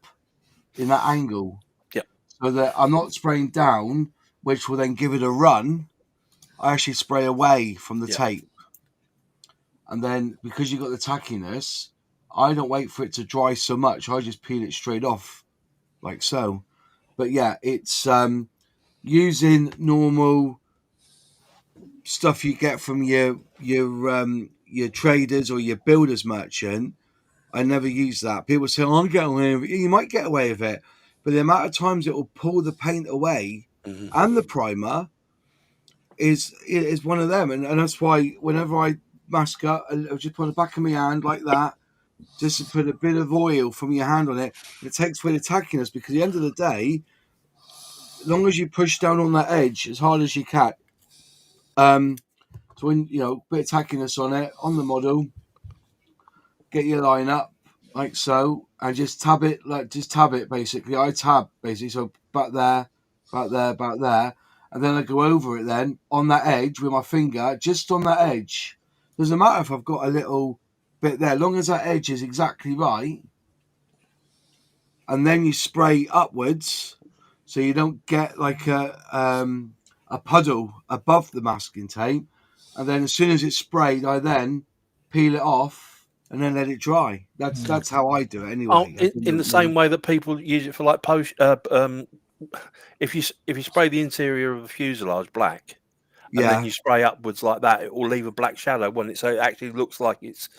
in that angle. Yep. So that I'm not spraying down, which will then give it a run. I actually spray away from the tape. And then because you've got the tackiness, I don't wait for it to dry so much. I just peel it straight off like so. But yeah, it's using normal stuff you get from your traders or your builders merchant. I never use that. People say, "I'm getting away with it." You might get away with it, but the amount of times it will pull the paint away and the primer is one of them, and that's why whenever I mask up, I just put on the back of my hand like that, just to put a bit of oil from your hand on it. It takes away the tackiness because at the end of the day, as long as you push down on that edge as hard as you can, so when bit of tackiness on it on the model, get your line up like so, and just tab it basically. I tab basically, so back there, and then I go over it then on that edge with my finger, just on that edge. Doesn't matter if I've got a little bit there, long as that edge is exactly right. And then you spray upwards, so you don't get like a puddle above the masking tape. And then as soon as it's sprayed, I then peel it off and then let it dry. That's how I do it anyway. Oh, in the same way that people use it for like if you spray the interior of a fuselage black, and then you spray upwards like that, it will leave a black shadow, won't it? So it actually looks like it's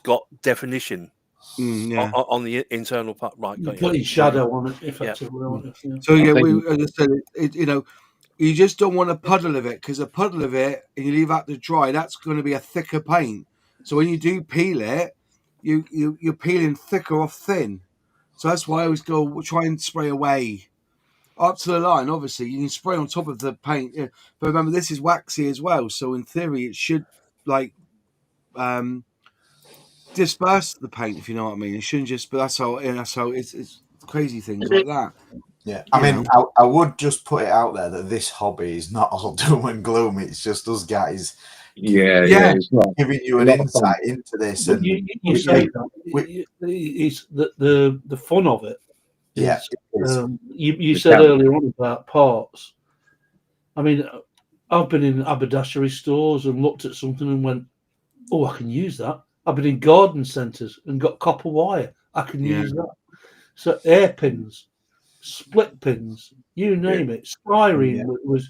got definition on the internal part. Right, you put your shadow on it effectively. So as I said, you just don't want a puddle of it because a puddle of it, and you leave that to dry, that's going to be a thicker paint. So when you do peel it, you're peeling thicker off thin. So that's why I always try and spray away up to the line. Obviously, you can spray on top of the paint, but remember this is waxy as well. So in theory, it should disperse the paint, if you know what I mean. It shouldn't just. But that's how it's crazy things like that. Yeah, I mean, I would just put it out there that this hobby is not all doom and gloom. It's just us guys. It's not giving you an insight into this. But And you say that it's the fun of it. You said earlier on about parts. I mean, I've been in haberdashery stores and looked at something and went, "Oh, I can use that." I've been in garden centres and got copper wire. I can use that. So air pins, split pins, you name it. Styrene was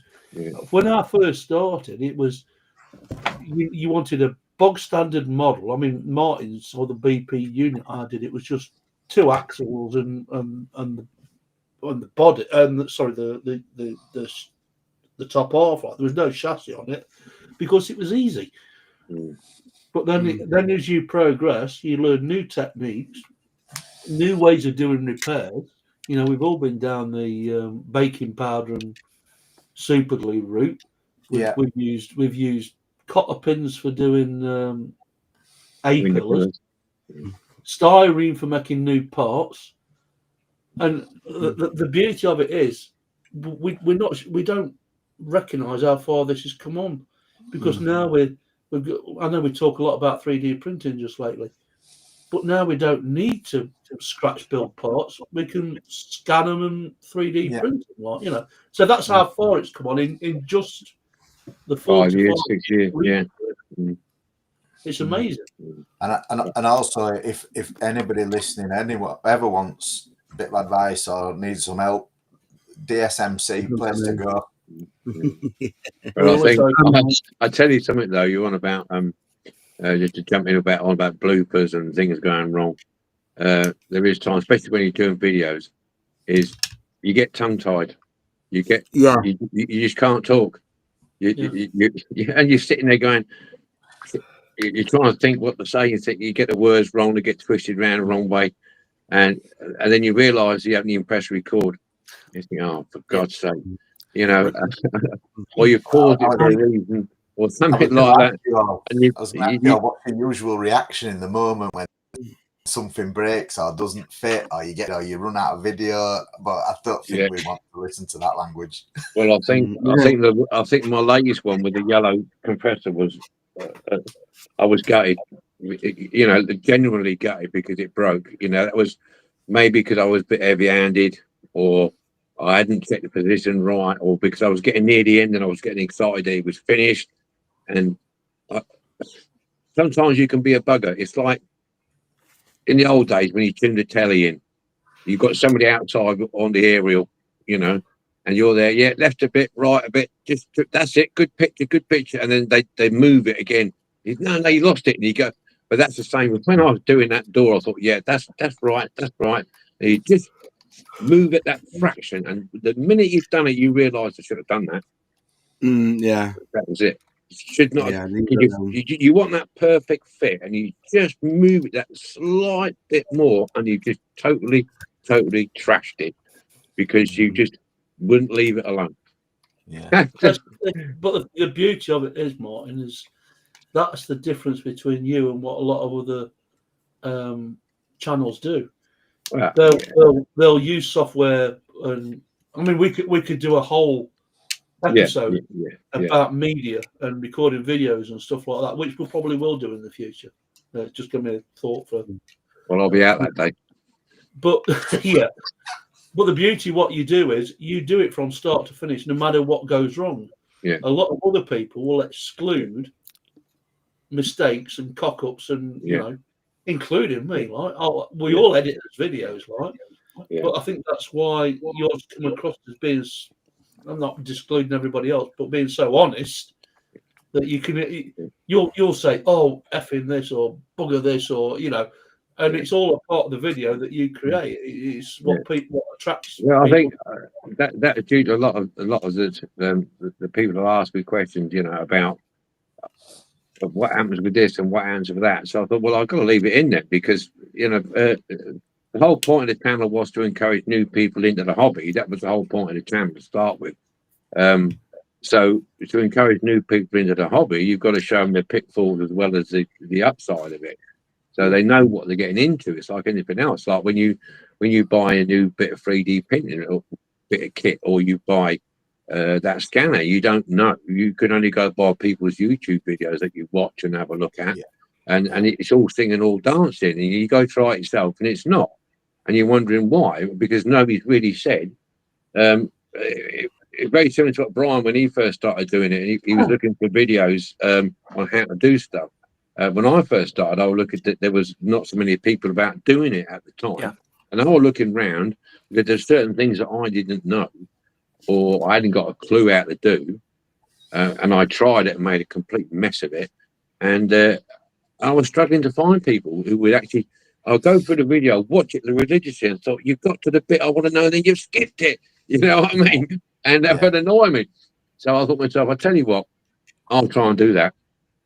when I first started. It was you wanted a bog standard model. I mean, Martin's or the BP unit I did. It was just two axles and on the body, sorry, the top half. Like there was no chassis on it because it was easy. But then as you progress, you learn new techniques, new ways of doing repairs. You know, we've all been down the baking powder and super glue route. We've used cotter pins for doing A-pillars, styrene for making new parts, and the beauty of it is we don't recognise how far this has come on, because now I know we talk a lot about 3D printing just lately, but now we don't need to scratch build parts. We can scan them and 3D print them, like, you know. So that's how far it's come on in just the 4 to 5 6 years. Yeah, it's amazing. And also, if anybody listening, anyone ever wants a bit of advice or needs some help, DSMC, place to go. But I think I tell you something though. You're on about just to jump in on about bloopers and things going wrong. There is time, especially when you're doing videos, is you get tongue tied. You get you just can't talk. And you're sitting there going, you're trying to think what to say. You think you get the words wrong, they get twisted around the wrong way, and then you realise you haven't even pressed record. You think, oh, for God's sake, you know, or you paused it for a reason, or something like that. What's the usual reaction in the moment when something breaks or doesn't fit, or you run out of video? But I don't think we want to listen to that language. Well, I think my latest one with the yellow compressor was, I was gutted. You know, genuinely gutted because it broke. You know, that was maybe because I was a bit heavy-handed, or I hadn't checked the position right, or because I was getting near the end and I was getting excited that it was finished. And sometimes you can be a bugger. It's like in the old days when you tuned the telly in, you've got somebody outside on the aerial, you know, and you're there, left a bit, right a bit, just that's it, good picture, and then they move it again. No, you lost it, and you go. But that's the same. When I was doing that door, I thought, that's right. And you just move it that fraction, and the minute you've done it, you realise I should have done that. That was it. You should not. You want that perfect fit, and you just move it that slight bit more, and you just totally trashed it because you just wouldn't leave it alone. But the beauty of it is, Martin, is that's the difference between you and what a lot of other channels do. They'll use software, and I mean we could do a whole episode about media and recording videos and stuff like that, which we probably will do in the future. Just give me a thought for. Well, I'll be out that day. But but the beauty of what you do is you do it from start to finish, no matter what goes wrong. A lot of other people will exclude mistakes and cock-ups, and you know, including me. Like, we all edit those videos, right? But I think that's why yours come across as being, I'm not discluding everybody else, but being so honest that you can, you'll say, oh, effing this or bugger this, or you know, and it's all a part of the video that you create. It's what attracts. Well, I think that due to a lot of the people who ask me questions, you know, about what happens with this and what happens with that. So I thought, well, I've got to leave it in there because, you know, the whole point of the channel was to encourage new people into the hobby. That was the whole point of the channel to start with. So to encourage new people into the hobby, you've got to show them the pitfalls as well as the upside of it, so they know what they're getting into. It's like anything else. Like when you buy a new bit of 3D printing or bit of kit, or you buy that scanner, you don't know. You can only go by people's YouTube videos that you watch and have a look at, and it's all singing, all dancing, and you go try it yourself, and it's not, and you're wondering why, because nobody's really said. It's very similar to what Bryan, when he first started doing it, and he was looking for videos on how to do stuff. When I first started, I was looking at there was not so many people about doing it at the time, and I was looking around because there's certain things that I didn't know, or I hadn't got a clue how to do, and I tried it and made a complete mess of it, and I was struggling to find people who would actually I'll go through the video, watch it religiously, and thought, you've got to the bit I want to know, and then you've skipped it. You know what I mean? And that would annoy me. So I thought to myself, I tell you what, I'll try and do that.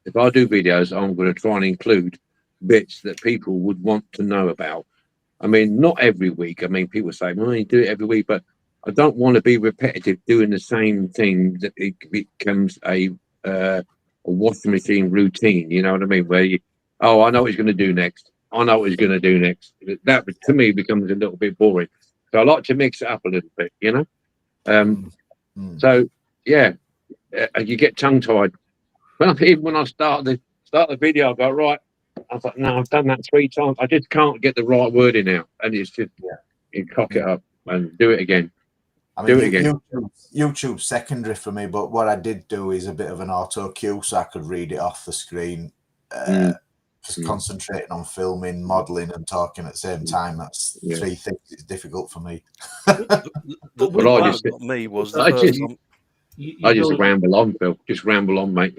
If I do videos, I'm going to try and include bits that people would want to know about. I mean, not every week. I mean, people say, well, you do it every week, but I don't want to be repetitive doing the same thing that it becomes a washing machine routine. You know what I mean? Where you, oh, I know what he's going to do next. I know what he's going to do next. That to me becomes a little bit boring. So I like to mix it up a little bit, you know? So yeah, you get tongue tied. Even when I start the video, I go, right, I thought, no, I've done that 3 times. I just can't get the right wording out. And it's just, you cock it up and do it again. I mean, YouTube's secondary for me, but what I did do is a bit of an auto cue so I could read it off the screen. Just concentrating on filming, modelling and talking at the same time. That's 3 things. It's difficult for me. What I just got me was the first time. I just ramble on, Phil. Just ramble on, mate.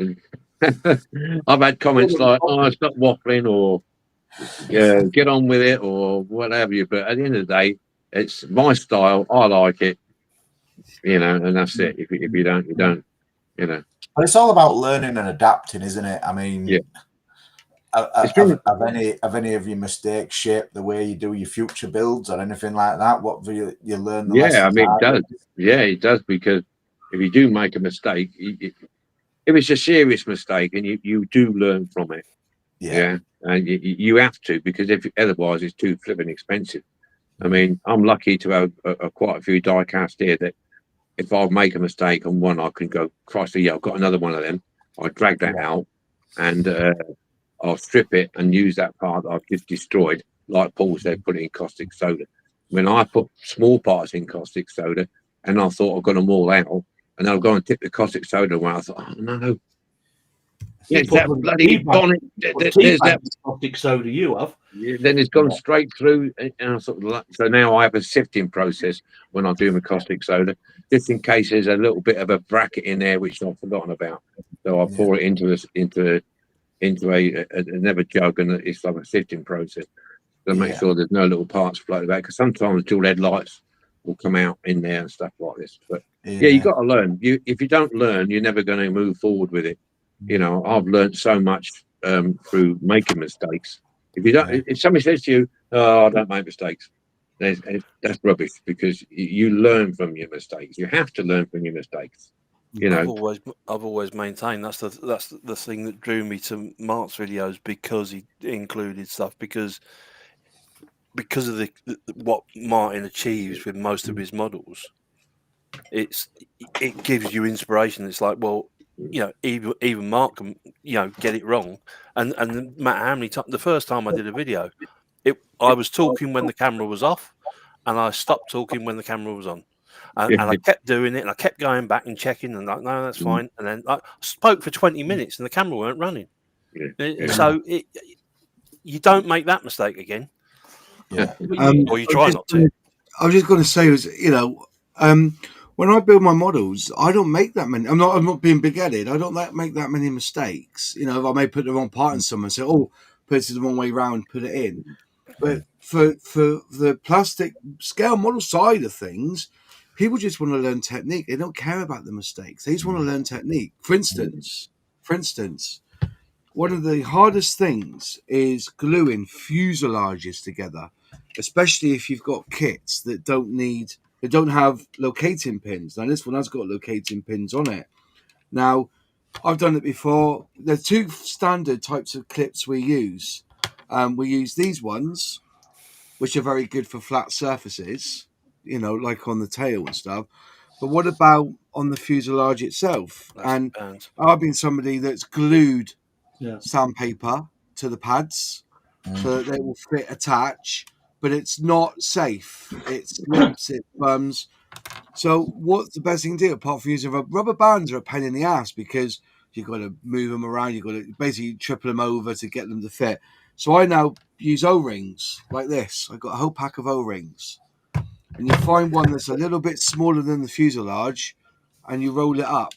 I've had comments like, "Oh, stop waffling," or "Get on with it," or whatever. But at the end of the day, it's my style. I like it, you know, and that's it. If you don't, you don't, you know. But it's all about learning and adapting, isn't it? I mean, have any of your mistakes shaped the way you do your future builds or anything like that? What do you learn? I mean, it does. Yeah, it does, because if you do make a mistake, if it's a serious mistake, and you do learn from it, and you have to, because otherwise it's too flipping expensive. I mean, I'm lucky to have quite a few diecast here that if I make a mistake on one, I can go, Christ, I've got another one of them. I drag that out and I'll strip it and use that part that I've just destroyed. Like Paul said, put it in caustic soda. When I put small parts in caustic soda and I thought I've got them all out, and I'll go and tip the caustic soda away, I thought, oh no. It's that bloody bonnet. There's that caustic soda you have. Then it's gone straight through. And I thought, so now I have a sifting process when I do my caustic soda, just in case there's a little bit of a bracket in there which I've forgotten about. So I pour it into another jug, and it's like a sifting process to make sure there's no little parts floating back. Because sometimes dual headlights will come out in there and stuff like this. But you got to learn. If you don't learn, you're never going to move forward with it. You know, I've learned so much through making mistakes. If you don't, if somebody says to you, "Oh, I don't make mistakes," that's rubbish, because you learn from your mistakes. You have to learn from your mistakes. You know, I've always maintained that's the thing that drew me to Mark's videos, because he included stuff because of what Martin achieves with most of his models. It gives you inspiration. It's like, well, you know, even Mark can, you know, get it wrong, and no matter how many times. The first time I did a video, I was talking when the camera was off, and I stopped talking when the camera was on, and I kept doing it, and I kept going back and checking, and like, no, that's fine. And then I spoke for 20 minutes, and the camera weren't running. So you don't make that mistake again. Or you try not to. I was just going to say, you know, when I build my models, I don't make that many. I'm not being big-headed. I don't make that many mistakes. You know, I may put the wrong part in somewhere and say, "Oh, put it the wrong way round, put it in." But for the plastic scale model side of things, people just want to learn technique. They don't care about the mistakes. They just want to learn technique. For instance, one of the hardest things is gluing fuselages together, especially if you've got kits that don't have locating pins. Now, this one has got locating pins on it. Now, I've done it before. There's 2 standard types of clips we use. We use these ones, which are very good for flat surfaces, you know, like on the tail and stuff. But what about on the fuselage itself? And I've been somebody that's glued sandpaper to the pads so that they will attach, but it's not safe. It slips, it bums. So what's the best thing to do apart from using rubber bands? Are a pain in the ass because you've got to move them around. You've got to basically triple them over to get them to fit. So I now use O-rings like this. I've got a whole pack of O-rings, and you find one that's a little bit smaller than the fuselage, and you roll it up.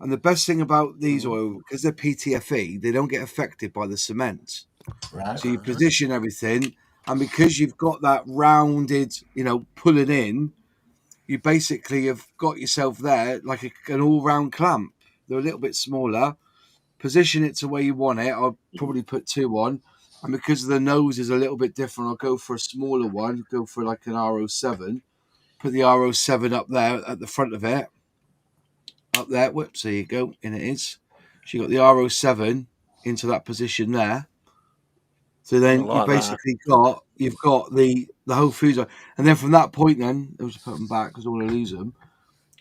And the best thing about these oil, because they're PTFE, they don't get affected by the cement. Right. So you position everything, and because you've got that rounded, pulling in, you basically have got yourself there like an all-round clamp. They're a little bit smaller. Position it to where you want it. I'll probably put 2 on, and because the nose is a little bit different, I'll go for a smaller one. Go for like an RO7. Put the RO7 up there at the front of it. Up there. Whoops, there you go. In it is. So you got the RO7 into that position there. So then I like you've got the whole fuse on. And then from that point then, I'll just put them back because I don't want to lose them.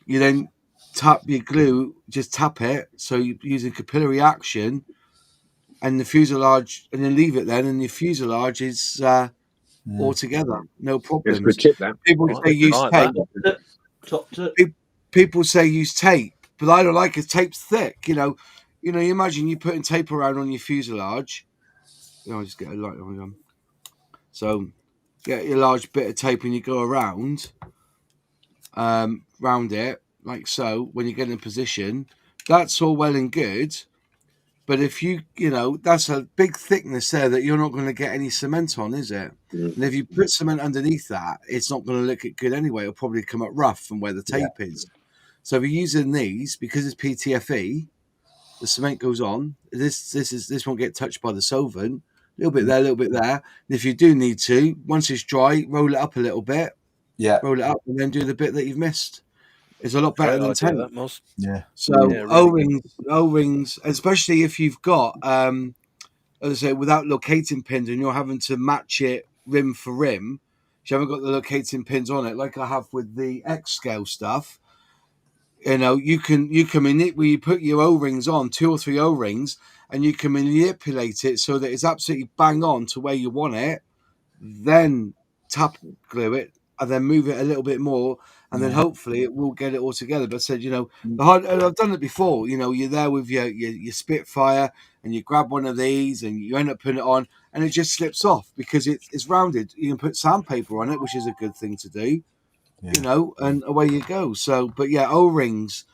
You then tap your glue, just tap it. So you're using capillary action and the fuselage, and then leave it then, and the fuselage is all together. No It's a problems. good tip, that. People Right, say use like tape. that. Top tip. People say use tape, but I don't like it. Tape's thick. You imagine you putting tape around on your fuselage. I'll just get a light on. So get your large bit of tape and you go around it like so. When you get in position, that's all well and good. But if that's a big thickness there that you're not going to get any cement on, is it? Mm. And if you put cement underneath that, it's not going to look good anyway. It'll probably come up rough from where the tape is. So if you're using these, because it's PTFE, the cement goes on. This won't get touched by the solvent. A little bit there, a little bit there. And if you do need to, once it's dry, roll it up a little bit. Yeah. Roll it up and then do the bit that you've missed. It's a lot better than tape. That, Moz. Yeah. So really O-rings, especially if you've got, as I say, without locating pins and you're having to match it rim for rim, if you haven't got the locating pins on it, like I have with the X scale stuff, you can you put your O-rings on, 2 or 3 O-rings, and you can manipulate it so that it's absolutely bang on to where you want it. Then tap glue it, and then move it a little bit more, and then hopefully it will get it all together. But I said, I've done it before. You're there with your Spitfire, and you grab one of these, and you end up putting it on, and it just slips off because it's rounded. You can put sandpaper on it, which is a good thing to do. And away you go. So, but yeah, O-rings.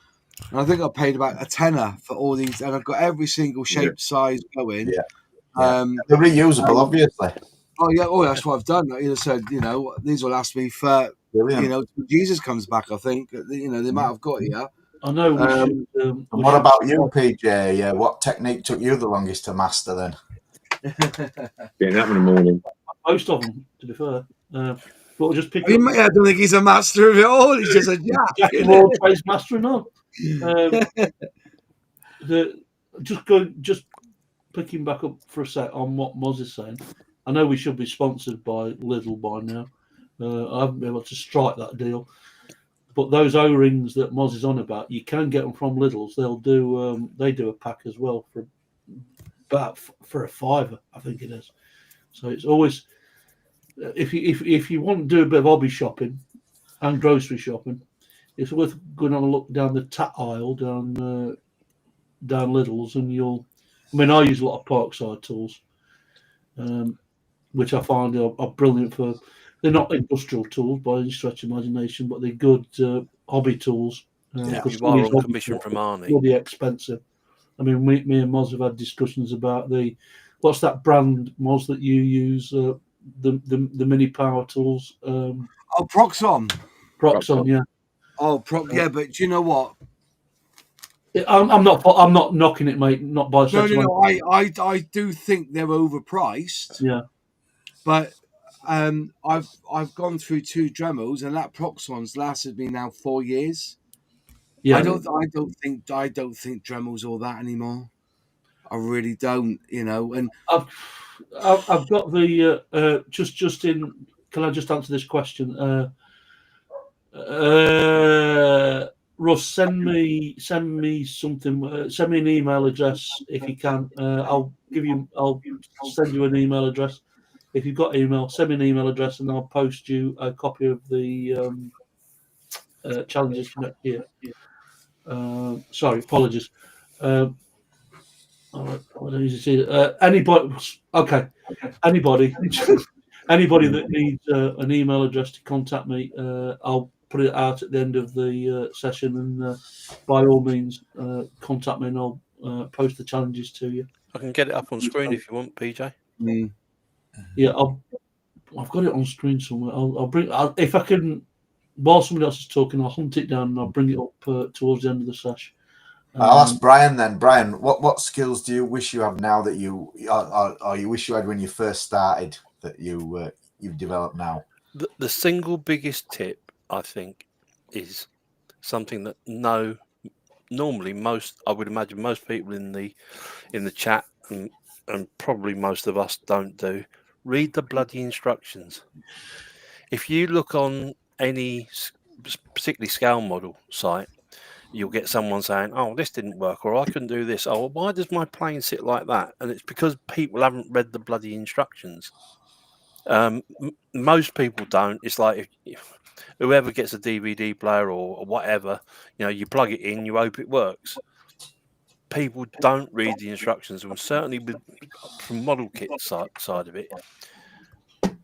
And I think I paid about a tenner for all these, and I've got every single shape, size going. Yeah. They're reusable, obviously. Oh yeah, that's what I've done. I said, these will last me for till Jesus comes back. I think the amount I've got here. I know we should. And what about you, PJ? Yeah, what technique took you the longest to master then? Getting up in the morning. Most of them, to be fair. But we'll just pick I don't think he's a master of it all. He's just a jack. More trades mastering on. Just picking back up for a sec on what Moz is saying. I know we should be sponsored by Lidl by now. I haven't been able to strike that deal. But those O-rings that Moz is on about, you can get them from Lidl's. They do a pack as well for about for a £5, I think it is. So it's always if you want to do a bit of hobby shopping and grocery shopping, it's worth going on a look down the tat aisle down Lidl's, and I use a lot of Parkside tools, which I find are brilliant for. They're not industrial tools by any stretch of imagination, but they're good hobby tools. You buy on commission from Arnie. Bloody expensive. I mean, me and Moz have had discussions about what's that brand, Moz, that you use, the mini power tools. Proxon. Proxon, yeah. Oh, yeah, but do you know what? I'm not knocking it, mate. Not by No. I do think they're overpriced. Yeah, but I've gone through 2 Dremels, and that Proxon's lasted me now 4 years. Yeah, I don't think Dremels all that anymore. I really don't, And I've got the just in. Can I just answer this question? Russ, send me something. Send me an email address if you can. I'll send you an email address. If you've got email, send me an email address, and I'll post you a copy of the challenges for next year. Sorry, apologies. All right, what did you see? Anybody? Okay, anybody that needs an email address to contact me, I'll put it out at the end of the session, and by all means, contact me, and I'll post the challenges to you. I can get it up on screen if you want, PJ. Mm. Yeah, I've got it on screen somewhere. If I can, while somebody else is talking, I'll hunt it down and I'll bring it up towards the end of the sesh. I'll ask Bryan then. Bryan, what skills do you wish you have now that you or you wish you had when you first started that you've developed now? The single biggest tip, I think, is something that normally I would imagine most people in the chat and probably most of us don't do. Read the bloody instructions. If you look on any particularly scale model site, you'll get someone saying, "Oh, this didn't work," or "I couldn't do this." "Oh, well, why does my plane sit like that?" And it's because people haven't read the bloody instructions. Most people don't. It's like if whoever gets a DVD player or whatever, you plug it in, you hope it works. People don't read the instructions, and certainly from model kit side of it,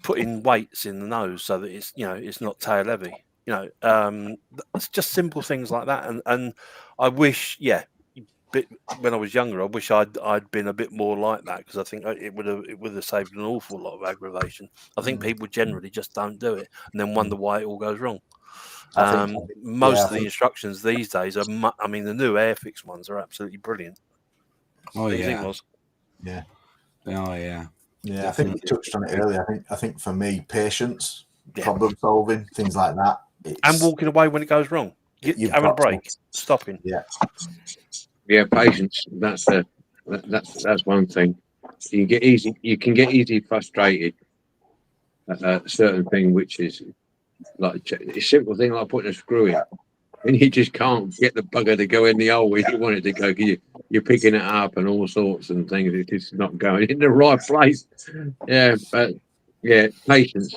putting weights in the nose so that it's not tail heavy. It's just simple things like that. And I wish, when I was younger, I wish I'd been a bit more like that, because I think it would have saved an awful lot of aggravation. I think people generally just don't do it and then wonder why it all goes wrong. Most of the instructions these days are, the new Airfix ones are absolutely brilliant. Oh, what do you think, Moz? Yeah. Oh, yeah. Yeah, I think you touched on it earlier. I think for me, patience, problem solving, things like that, and walking away when it goes wrong. Having a break, stopping. Yeah, patience. That's one thing. You can get easily frustrated at a certain thing, which is like a simple thing like putting a screw in, and you just can't get the bugger to go in the hole where you want it to go. You're picking it up and all sorts and things. It's just not going in the right place. Yeah, but yeah, patience.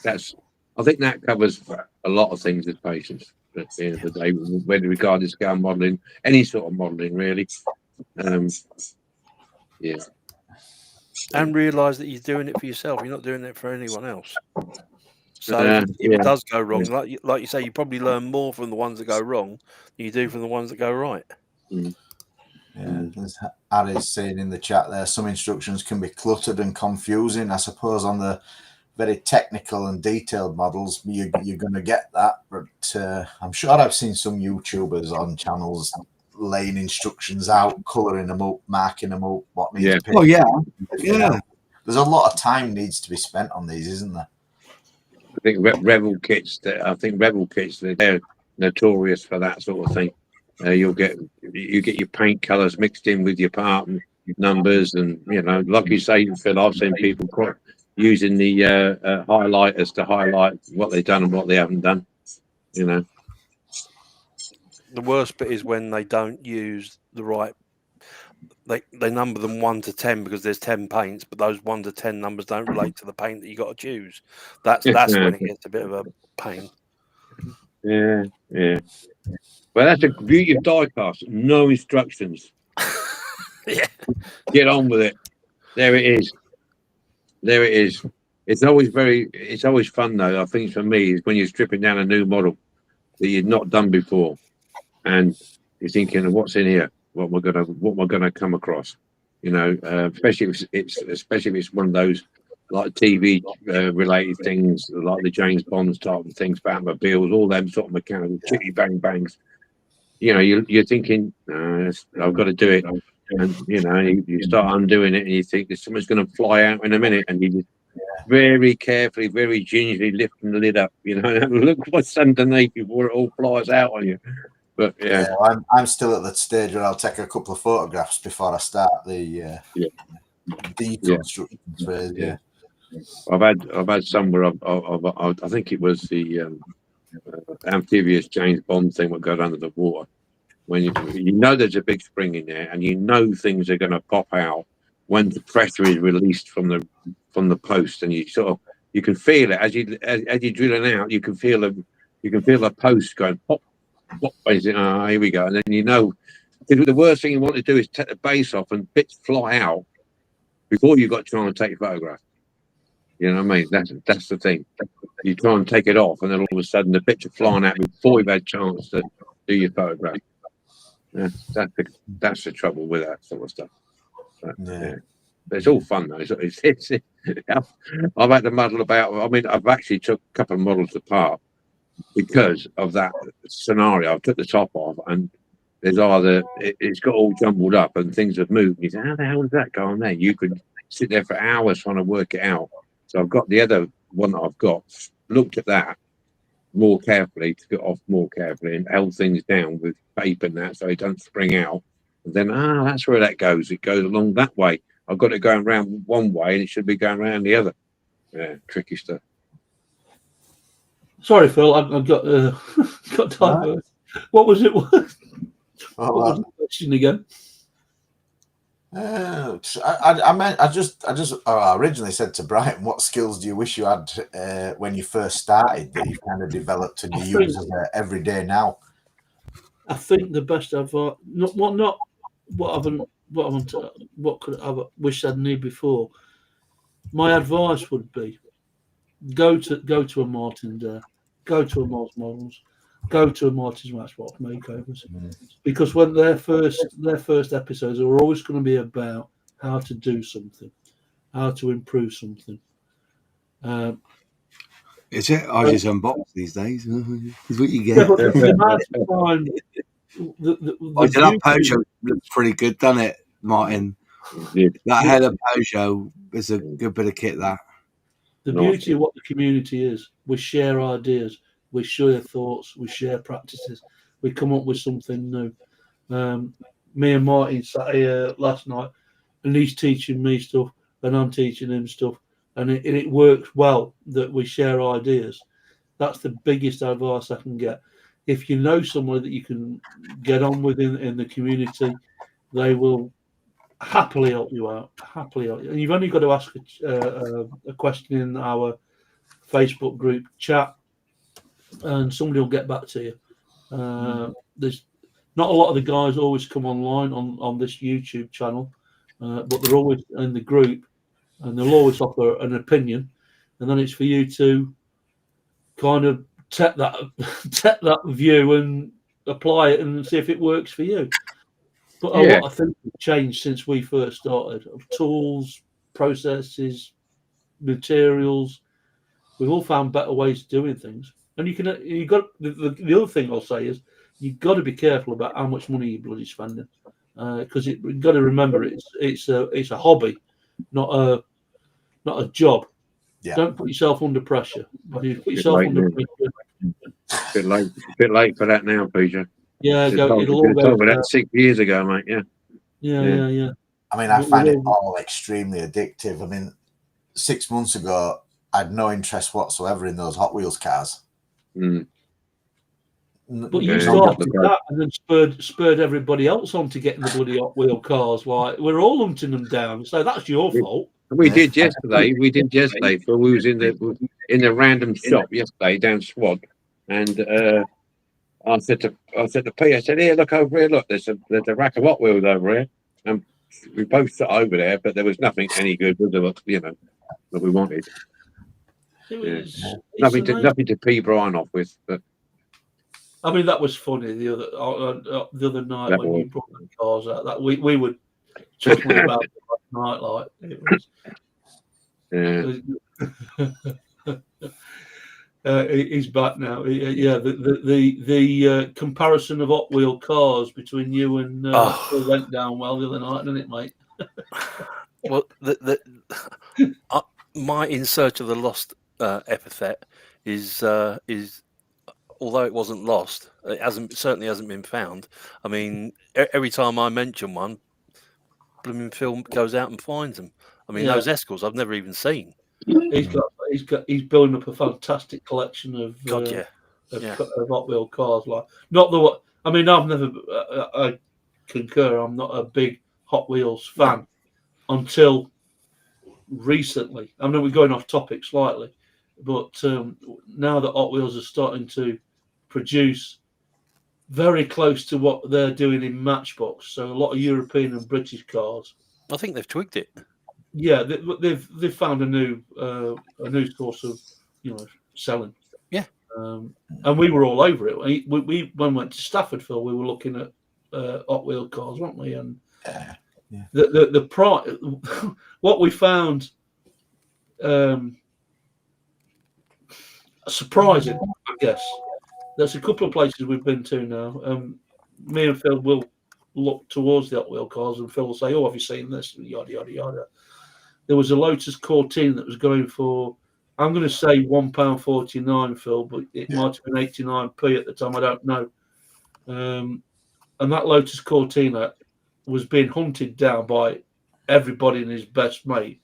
I think that covers a lot of things. Is patience. At the end of the day, whether regarding scale modelling, any sort of modelling, really. Yeah. And realise that you're doing it for yourself. You're not doing it for anyone else. So if it does go wrong, like you say, you probably learn more from the ones that go wrong than you do from the ones that go right. Yeah, as Harry's saying in the chat there, some instructions can be cluttered and confusing. I suppose on the very technical and detailed models, you're going to get that. But I'm sure I've seen some YouTubers on channels laying instructions out, colouring them up, marking them up, what means pick. Oh, yeah. Yeah. There's a lot of time needs to be spent on these, isn't there? I think Rebel kits, they're notorious for that sort of thing. You get your paint colours mixed in with your part numbers, and like you say, Phil, I've seen people using the highlighters to highlight what they've done and what they haven't done. The worst bit is when they don't use the right. They number them 1 to 10 because there's 10 paints, but those 1 to 10 numbers don't relate to the paint that you got to choose. That's when it gets a bit of a pain. Yeah. Well, that's the beauty of diecast. No instructions. Yeah. Get on with it. There it is. It's always fun though. I think for me is when you're stripping down a new model that you've not done before, and you're thinking, what's in here? What we're gonna come across? Especially if it's one of those like TV related things, like the James Bonds type of things, Batmobiles, all them sort of mechanical chitty bang bangs. You're thinking, I've got to do it, and you start undoing it, and you think something's going to fly out in a minute, and you just very carefully, very gingerly lifting the lid up, look what's underneath before it all flies out on you. But I'm still at that stage where I'll take a couple of photographs before I start the deconstruction phase. Yeah. I've had some where I think it was the amphibious James Bond thing that goes under the water. When you know there's a big spring in there, and things are going to pop out when the pressure is released from the post, and you can feel it as you're drilling out. You can feel the post going pop. Here we go, and then the worst thing you want to do is take the base off and bits fly out before you've got to try and take a photograph. You know what I mean? That's the thing. You try and take it off, and then all of a sudden the bits are flying out before you've had a chance to do your photograph. That's the trouble with that sort of stuff. It's all fun though. I've had to muddle about. I mean, I've actually took a couple of models apart because of that scenario. I took the top off, and there's it's got all jumbled up, and things have moved. And you say, how the hell did that go on there? You could sit there for hours trying to work it out. So I've got the other one that I've got, looked at that more carefully, took it off more carefully, and held things down with tape and that so it don't spring out. And then, that's where that goes. It goes along that way. I've got it going around one way, and it should be going around the other. Yeah, tricky stuff. Sorry, Phil, I've got got diverted. What was it? What was the question again? I originally said to Bryan, what skills do you wish you had when you first started that you've kind of developed and you use every day now? I think the best advice, what could I wish I'd knew before. My advice would be go to a Martin Dare, go to a MOS Models, go to a Martin's Matchbox Makeovers, because when their first episodes are always going to be about how to do something, how to improve something. Is it? I just unbox these days. Is what you get. Yeah, but the amount of time, that Peugeot looks pretty good, doesn't it, Martin? That Hella Peugeot is a good bit of kit. That the beauty of what the community is, we share ideas, we share thoughts, we share practices, we come up with something new. Me and Martin sat here last night, and he's teaching me stuff, and I'm teaching him stuff, and it works well that we share ideas. That's the biggest advice I can get. If you know someone that you can get on with in the community, they will happily help you out. And you've only got to ask a question in our Facebook group chat, and somebody will get back to you. There's not a lot of the guys always come online on this YouTube channel, but they're always in the group, and they'll always offer an opinion, and then it's for you to kind of take that view and apply it and see if it works for you. But a lot of things have changed since we first started. Tools, processes, materials. We've all found better ways of doing things. And the other thing I'll say is you've got to be careful about how much money you're bloody spending, because you've got to remember it's a hobby, not a job. Yeah. Don't put yourself under pressure. If you put yourself under pressure, bit late for that now, Peter. Yeah, it'll all go over that 6 years ago, mate. Yeah. I mean, I find it all extremely addictive. I mean, 6 months ago, I had no interest whatsoever in those Hot Wheels cars. But you started that and then spurred everybody else on to getting the bloody Hot Wheel cars. Like, we're all hunting them down, so that's your fault. We did yesterday. So we was in the random shop yesterday down Swad, and I said to Pete, I said, "Here, look over here. Look, there's a rack of Hot Wheels over here." And we both sat over there, but there was nothing any good, that we wanted. Nothing to pee Bryan off with. But I mean, that was funny the other night when you brought the cars out. That we were chuckling about it last night, like it was. He's back now. The comparison of Hot Wheel cars between you and went down well the other night, didn't it, mate? Well, my In Search of the Lost epithet is although it wasn't lost, it certainly hasn't been found. I mean, every time I mention one, blooming Phil goes out and finds them. I mean, those Escals I've never even seen. He's building up a fantastic collection of Hot Wheel cars. Like, not the what I mean. I concur. I'm not a big Hot Wheels fan until recently. I know we're going off topic slightly, but now that Hot Wheels are starting to produce very close to what they're doing in Matchbox, so a lot of European and British cars. I think they've twigged it. Yeah, they've found a new source of selling. Yeah, and we were all over it. We when we went to Stafford, Phil, we were looking at Hot Wheel cars, weren't we? And Yeah. The price, what we found surprising, I guess. There's a couple of places we've been to now. Me and Phil will look towards the Hot Wheel cars, and Phil will say, "Oh, have you seen this?" Yada yada yada. There was a Lotus Cortina that was going for, I'm going to say £1.49, Phil, but it might have been 89p at the time. I don't know. And that Lotus Cortina was being hunted down by everybody and his best mate,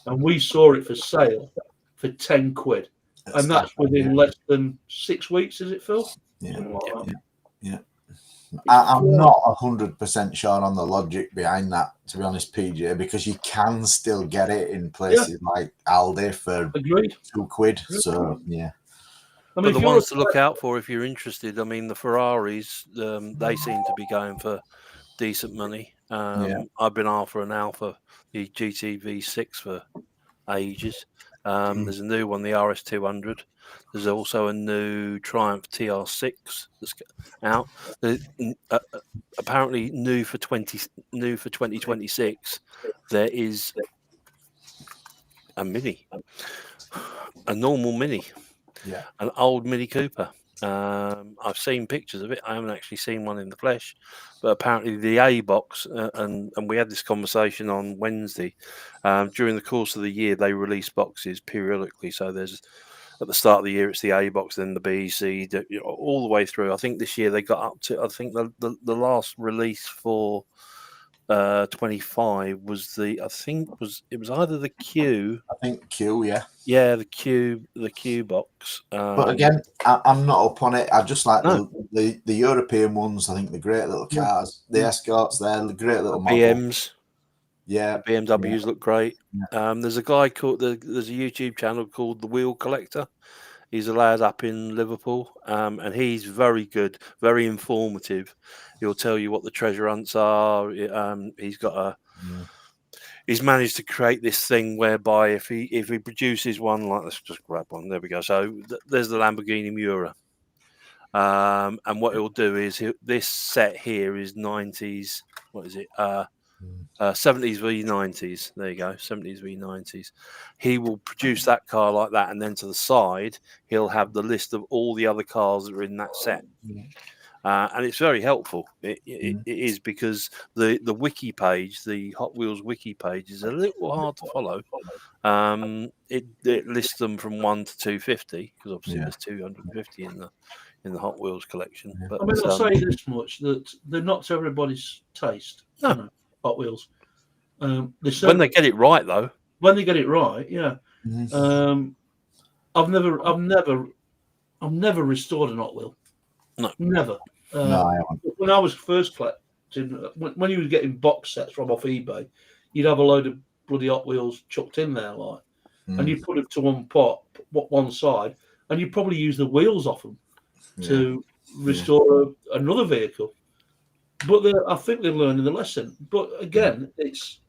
and we saw it for sale for 10 quid, and that's within less than 6 weeks, is it, Phil? Yeah. I'm not 100% sure on the logic behind that, to be honest, PJ, because you can still get it in places like Aldi for Agreed. £2. So yeah. I mean, But the ones to look out for if you're interested, I mean, the Ferraris, they seem to be going for decent money. I've been after an Alpha, the GTV6 for ages. There's a new one, the RS200. There's also a new Triumph TR6 that's out. Apparently, new for 2026. There is a Mini, a normal Mini, an old Mini Cooper. I've seen pictures of it. I haven't actually seen one in the flesh, but apparently the A box, and we had this conversation on Wednesday. During the course of the year, they release boxes periodically. So there's at the start of the year, it's the A box, then the B, C, all the way through. I think this year they got up to, I think the last release for 25 was it was either the Q. I think Q, yeah. Yeah, the Q box. But again, I'm not up on it. I just like the European ones. I think they're great little cars. The Escorts, they're great little models. BMs. Yeah. The BMWs look great. Yeah. There's a guy there's a YouTube channel called The Wheel Collector. He's a lad up in Liverpool, and he's very good, very informative. He'll tell you what the treasure hunts are. He's got he's managed to create this thing whereby if he produces one, like, let's just grab one. There we go. So there's the Lamborghini Miura, and what he'll do is this set here is 90s. What is it? 70s v 90s. There you go, 70s v 90s. He will produce that car like that, and then to the side he'll have the list of all the other cars that are in that set. And it's very helpful. It is, because the wiki page, the Hot Wheels wiki page, is a little hard to follow. It lists them from 1 to 250, because obviously there's 250 in the Hot Wheels collection. But, I mean, I'll say this much, that they're not to everybody's taste. No. You know, Hot Wheels. When they get it right, though. When they get it right, yeah. I've never restored an Hot Wheel. No, never. No, I haven't. When I was first collecting, when you were getting box sets from off eBay, you'd have a load of bloody Hot Wheels chucked in there, like, and you put it to one side, and you probably use the wheels off them to restore another vehicle. But I think they're learning the lesson. But again, it's,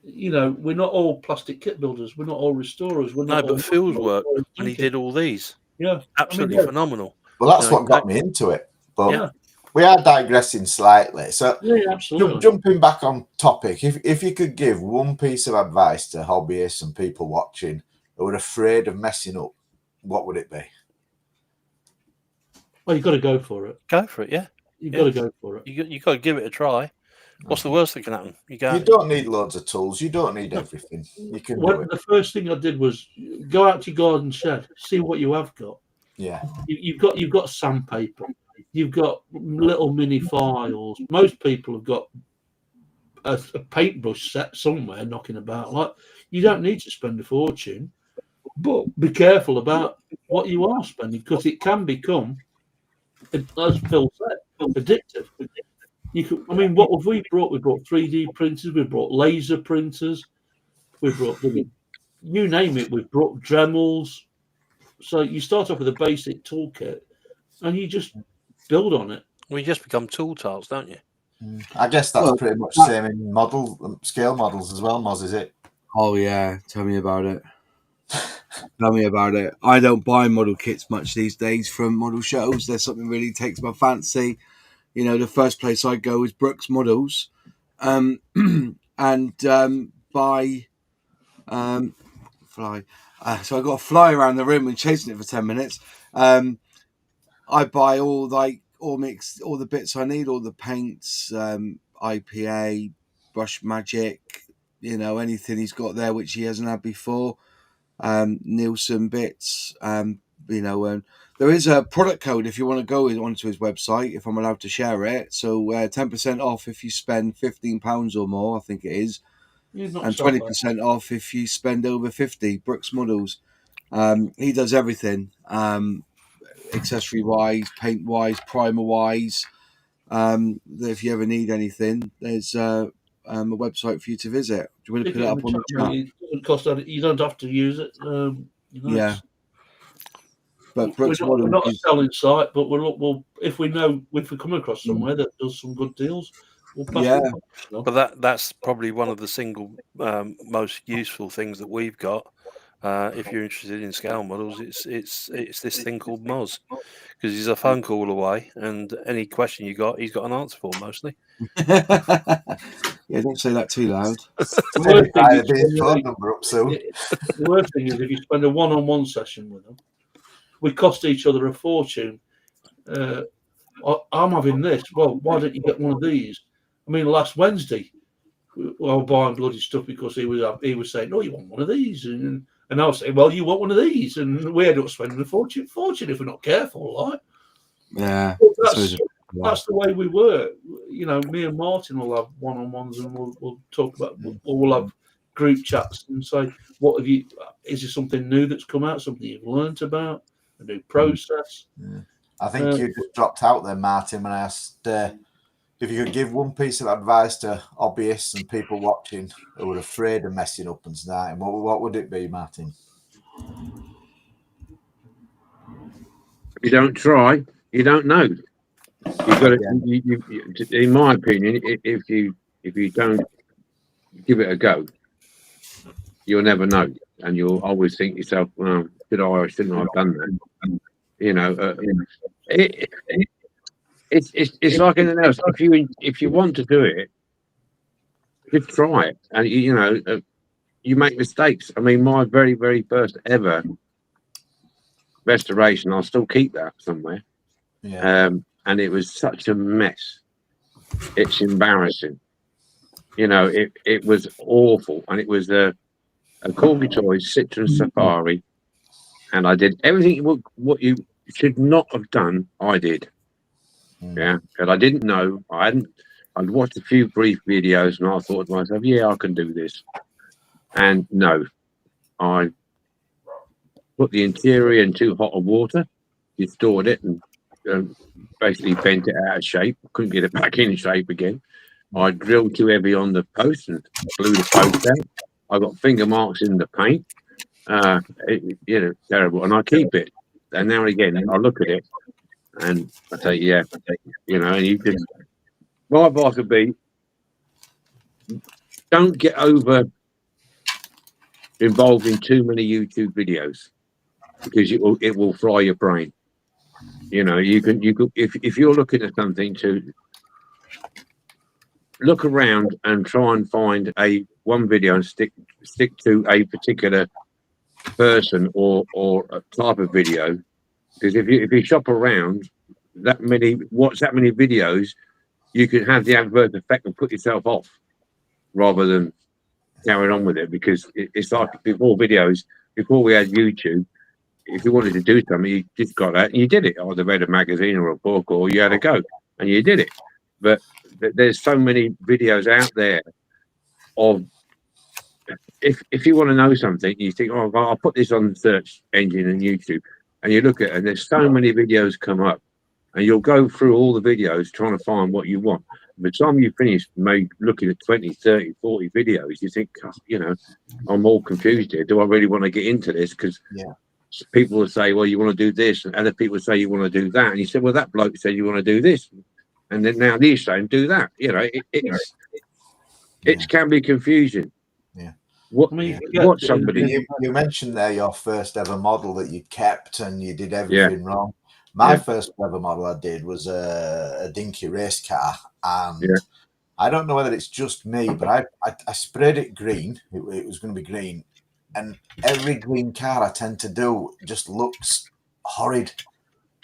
we're not all plastic kit builders. We're not all restorers. But Phil's work when he did all these, absolutely phenomenal. Well, that's what got me into it. But we are digressing slightly. So jumping back on topic, if you could give one piece of advice to hobbyists and people watching who are afraid of messing up, what would it be? Well, you've got to go for it. Go for it, yeah. You've got to go for it. You've got to give it a try. What's the worst that can happen? You don't need loads of tools. You don't need everything. You can do it. The first thing I did was go out to your garden shed, see what you have got. Yeah. You've got sandpaper. You've got little mini files. Most people have got a paintbrush set somewhere knocking about. Like, you don't need to spend a fortune, but be careful about what you are spending, because it can become, as Phil said, addictive. What have we brought? We brought 3D printers. We brought laser printers. We brought, you name it. We've brought Dremels. So you start off with a basic toolkit, and you just build on it. Well, you just become tool tiles, don't you? I guess that's pretty much the same in scale models as well, Moz, is it? Oh yeah, tell me about it. Tell me about it. I don't buy model kits much these days from model shows. There's something really takes my fancy. The first place I go is Brooks Models, and buy fly. So I got to fly around the room and chasing it for 10 minutes. I buy all the bits I need, all the paints, IPA, brush magic, anything he's got there which he hasn't had before. Nielsen bits, and there is a product code if you want to go onto his website, if I'm allowed to share it. So 10% off if you spend £15 or more, I think it is, and 20% off if you spend over 50. Brooks Models. He does everything, accessory wise, paint wise, primer wise. If you ever need anything, there's a website for you to visit. Do you want to put it up on the chat? It doesn't cost any, you don't have to use it. Yeah. But Brooks we're not a is, selling site, but we'll if we come across somewhere that does some good deals, we'll pass it on. But that's probably one of the single most useful things that we've got. If you're interested in scale models, it's this thing called MOS, because he's a phone call away, and any question you got, he's got an answer for mostly. Yeah, don't say that too loud. The worst thing is if you spend a one-on-one session with them, we cost each other a fortune. I'm having this. Well, why don't you get one of these? I mean, last Wednesday, I was buying bloody stuff because he was saying, "No, you want one of these," and I was saying, "Well, you want one of these," and we ended up spending a fortune if we're not careful, right? Yeah, that's the way we work. Me and Martin will have one-on-ones, and we'll talk about, or we'll have group chats and say, "What have you? Is there something new that's come out? Something you've learnt about? A new process?" Yeah. I think you just dropped out there, Martin, when I asked if you could give one piece of advice to hobbyists and people watching who are afraid of messing up and starting. What would it be, Martin? If you don't try, you don't know. You've got to, in my opinion, if you don't give it a go, you'll never know, and you'll always think to yourself, "Well, shouldn't I have done that?" It's like anything else. If you want to do it, just try it, and you make mistakes. I mean, my very, very first ever restoration, I'll still keep that somewhere. Yeah. And it was such a mess. It's embarrassing. It was awful, and it was a Corgi Toys Citroen Safari, and I did everything what you should not have done. I did. Yeah, because I didn't know. I'd watched a few brief videos, and I thought to myself, "Yeah, I can do this." And no, I put the interior in too hot of water, distorted it, and basically bent it out of shape. Couldn't get it back in shape again. I drilled too heavy on the post and blew the post out. I got finger marks in the paint. Terrible. And I keep it. And now and again, I look at it and I say, yeah, and you just, my advice would be, don't get involved in too many YouTube videos, because it will fry your brain. You can if you're looking at something, to look around and try and find one video and stick to a particular person or a type of video, because if you shop around watch that many videos, you can have the adverse effect and put yourself off rather than carrying on with it. Because it's like before we had YouTube, if you wanted to do something, you just got that and you did it. Either read a magazine or a book, or you had a go and you did it. But there's so many videos out there of, if you want to know something, you think, "Oh, I'll put this on the search engine and YouTube," and you look at it, and there's so many videos come up, and you'll go through all the videos trying to find what you want. By the time you finish looking at 20, 30, 40 videos, you think, I'm all confused here. Do I really want to get into this? Because people will say, "Well, you want to do this," and other people say you want to do that, and you say, "Well, that bloke said you want to do this," and then now these saying do that. It can be confusing. Yeah. What somebody you mentioned there, your first ever model that you kept and you did everything wrong. My first ever model I did was a Dinky race car, and I don't know whether it's just me, but I sprayed it green. It was going to be green, and every green car I tend to do just looks horrid.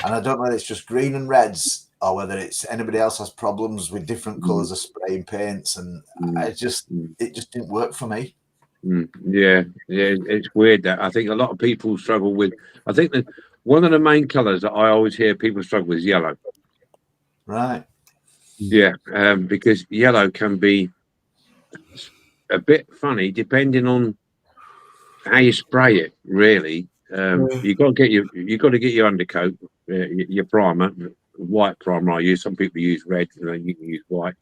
And I don't know whether it's just green and reds or whether it's anybody else has problems with different colours of spraying paints, and it just didn't work for me. Yeah, it's weird that I think a lot of people struggle with. I think that one of the main colours that I always hear people struggle with is yellow. Right. Yeah, because yellow can be a bit funny depending on how you spray it. Really, you got to get your undercoat, your primer, white primer. I use. Some people use red, and you can use white.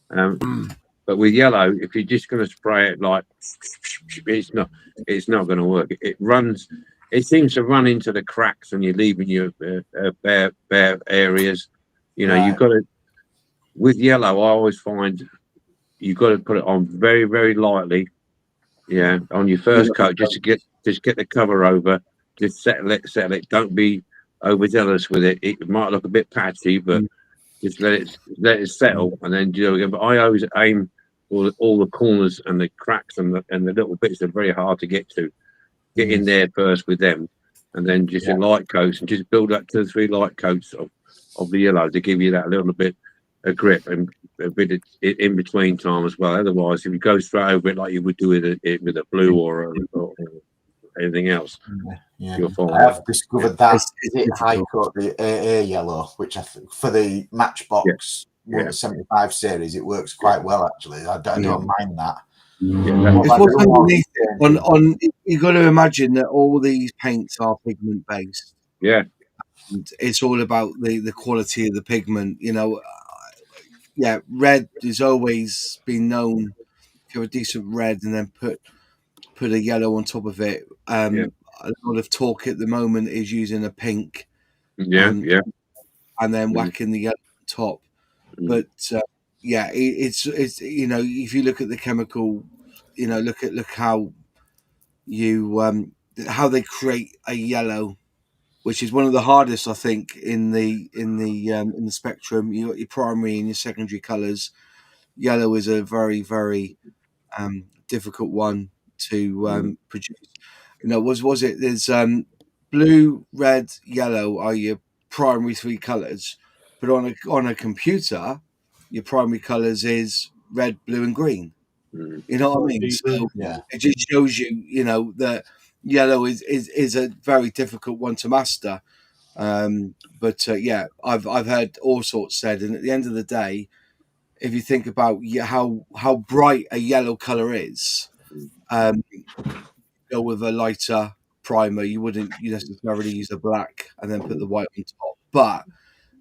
But with yellow, if you're just going to spray it like, it's not going to work. It seems to run into the cracks, and you're leaving your bare areas. You know, Right. you've got to. With yellow, I always find you've got to put it on very, very lightly. Yeah, on your first coat, just get the cover over, just settle it. Don't be overzealous with it. It might look a bit patchy, but just let it settle, and then do it again. But I always aim for all the corners and the cracks and the little bits that are very hard to get to. Get in there first with them, and then just your light coats, and just build up to 3 light coats of the yellow to give you that little bit of grip and a bit of in between time as well. Otherwise, if you go straight over it like you would do with a blue or anything else, you'll fall. I have discovered that high coat, the AA yellow, which I think for the Matchbox 175 series, it works quite well actually. I don't mind that. It's what's underneath it. On you've got to imagine that all these paints are pigment based. Yeah. And it's all about the quality of the pigment. You know, red has always been known to have a decent red and then put a yellow on top of it. A lot of talk at the moment is using a pink. And then whacking the yellow on top. But it's you know, if you look at the chemical, you know, look how you how they create a yellow, which is one of the hardest, I think, in the spectrum. You got your primary and your secondary colours. Yellow is a very, very difficult one to produce. You know, was it? There's blue, red, yellow are your primary 3 colours, but on a computer, your primary colours is red, blue, and green. You know what I mean? So it just shows you, you know, that yellow is a very difficult one to master. But I've heard all sorts said, and at the end of the day, if you think about how bright a yellow colour is, go with a lighter primer. You wouldn't necessarily use a black and then put the white on top. But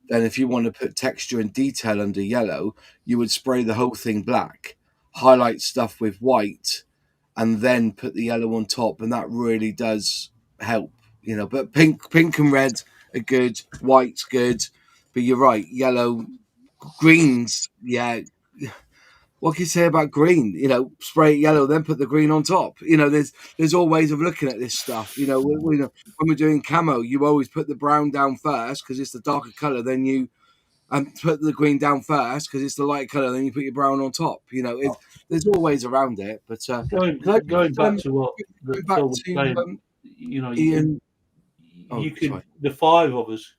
then if you want to put texture and detail under yellow, you would spray the whole thing black, highlight stuff with white, and then put the yellow on top, and that really does help. You know, but pink and red are good, white's good, but you're right, yellow, greens, what can you say about green? You know, spray it yellow, then put the green on top. You know, there's all ways of looking at this stuff. You know, when we're doing camo, you always put the brown down first because it's the darker color. Then you put the green down first because it's the light color. Then you put your brown on top. You know, there's all ways around it. But going back to what Phil was saying, you know, Ian, you could the 5 of us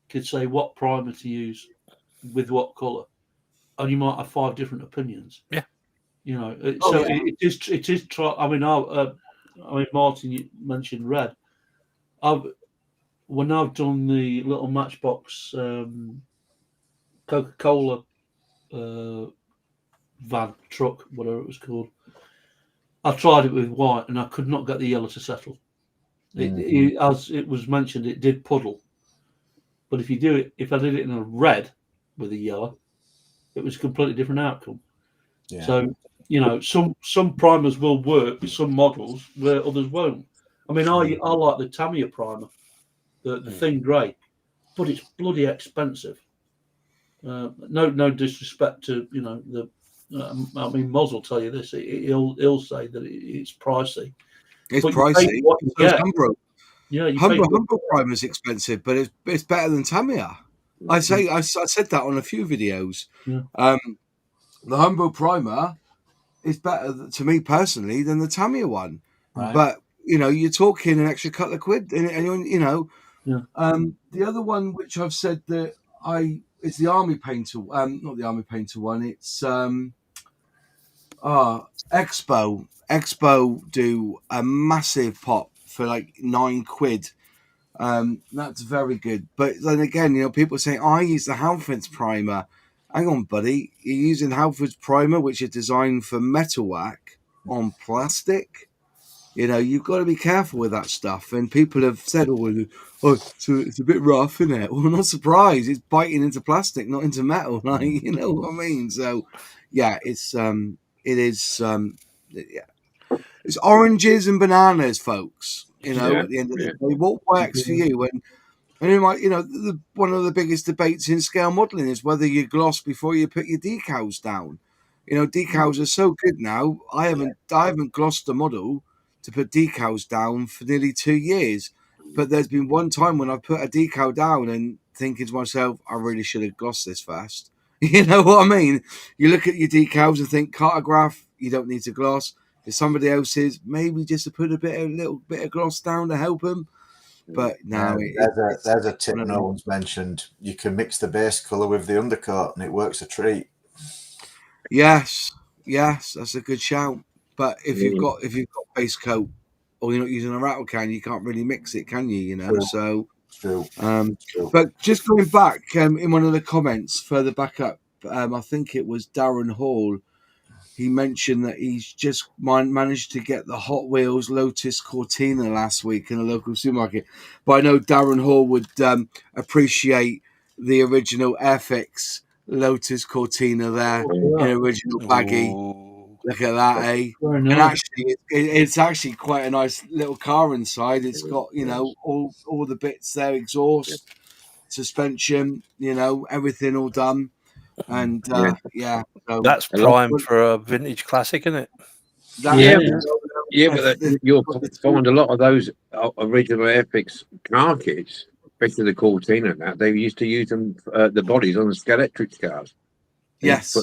could say what primer to use with what color. And you might have 5 different opinions. Yeah, you know. It is. I mean, Martin, you mentioned red. When I've done the little Matchbox Coca-Cola van truck, whatever it was called, I tried it with white, and I could not get the yellow to settle. As it was mentioned, it did puddle. But if I did it in a red with a yellow, it was a completely different outcome. Yeah. So, you know, some primers will work with some models where others won't. I mean, I like the Tamiya primer, the thin grey, but it's bloody expensive. No disrespect to, you know, I mean, Moz will tell you this. He'll say that it's pricey. It's pricey. Humber primer is expensive, but it's better than Tamiya. I said that on a few videos. Yeah. the Humbo Primer is better to me personally than the Tamiya one. Right. But you're talking an extra couple of quid, and Yeah. The other one which I've said that it's the Army Painter, not the Army Painter one. It's Expo. Expo do a massive pop for like £9. That's very good. But then again, people say, I use the Halfords primer. Hang on, buddy. You're using Halfords primer, which is designed for metalwork on plastic. You've got to be careful with that stuff. And people have said, so it's a bit rough, isn't it? Well, not surprised. It's biting into plastic, not into metal. Like, you know what I mean? So, yeah, it is. It's oranges and bananas, folks. At the end of the day, what works for you? And one of the biggest debates in scale modelling is whether you gloss before you put your decals down. Decals are so good now. I haven't glossed a model to put decals down for nearly 2 years. But there's been one time when I put a decal down and thinking to myself, I really should have glossed this first. You know what I mean? You look at your decals and think, cartograph, you don't need to gloss. If somebody else's, maybe just to put a little bit of gloss down to help them. But no, there's a tip no one's mentioned. You can mix the base colour with the undercoat and it works a treat. Yes, that's a good shout. But if you've got base coat or you're not using a rattle can, you can't really mix it, can you? True. So True. But just going back in one of the comments further back up, I think it was Darren Hall. He mentioned that he's just managed to get the Hot Wheels Lotus Cortina last week in a local supermarket. But I know Darren Hall would appreciate the original Airfix Lotus Cortina there in original baggy. Ooh. Look at that, eh? Very And nice. actually, it's actually quite a nice little car inside. It's got all the bits there, exhaust, suspension, everything all done. And so That's prime for a vintage classic, isn't it? But you'll find a lot of those original Airfix car kits, especially the Cortina. That they used to use them the bodies on the Scalextric cars. Yes.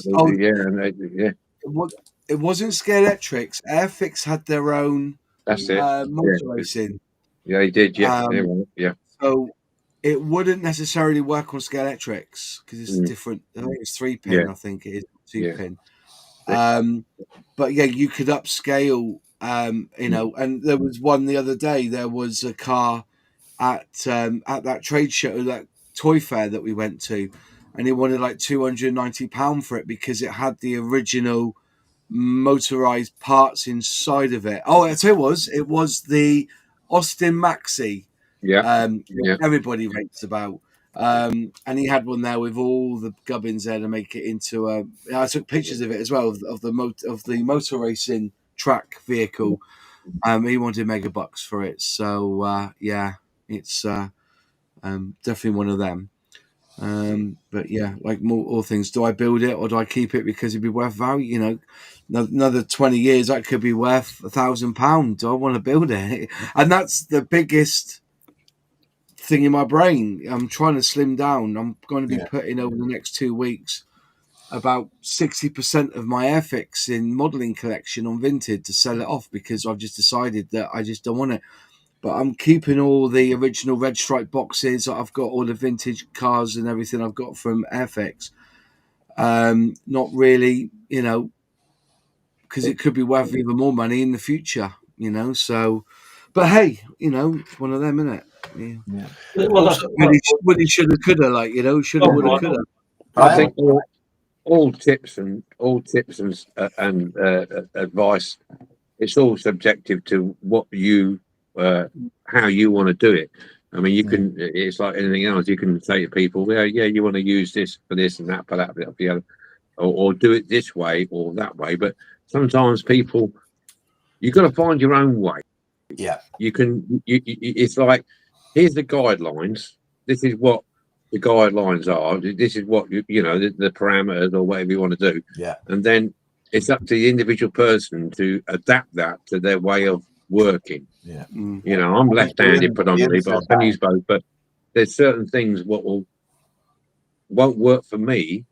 It wasn't Scalextrics. Airfix had their own. That's it. Motor racing. Yeah, they did. Yeah, So it wouldn't necessarily work on Scalextrics because it's different. I think it's 3-pin. Yeah. I think it is 2-pin. But yeah, you could upscale. And there was one the other day. There was a car at that trade show, that toy fair that we went to, and he wanted like £290 for it because it had the original motorized parts inside of it. Oh, I tell you, it was the Austin Maxi. Everybody raves about. And he had one there with all the gubbins there to make it into a. I took pictures of it as well of the motor racing track vehicle. He wanted mega bucks for it, so it's definitely one of them. But yeah, like all things, do I build it or do I keep it because it'd be worth value? Another 20 years that could be worth £1,000. Do I want to build it? And that's the biggest thing in my brain. I'm trying to slim down. I'm going to be putting over the next 2 weeks about 60% of my Airfix in modelling collection on Vinted to sell it off because I've just decided that I just don't want it. But I'm keeping all the original red stripe boxes. I've got all the vintage cars and everything I've got from Airfix. Not really, because it could be worth even more money in the future, So, but hey, it's one of them, isn't it? Yeah. Well, Woody shoulda, coulda, shoulda, woulda, coulda. I think all tips and advice. It's all subjective to what you. How you want to do it. I mean, you can. It's like anything else. You can say to people, you want to use this for this and that for that, for the other, or do it this way or that way. But sometimes people, you've got to find your own way. Yeah, you can. It's like, here's the guidelines. This is what the guidelines are. This is what the parameters or whatever you want to do. Yeah, and then it's up to the individual person to adapt that to their way of working. Yeah, I'm left-handed predominantly, but I can use both. But there's certain things what will won't work for me,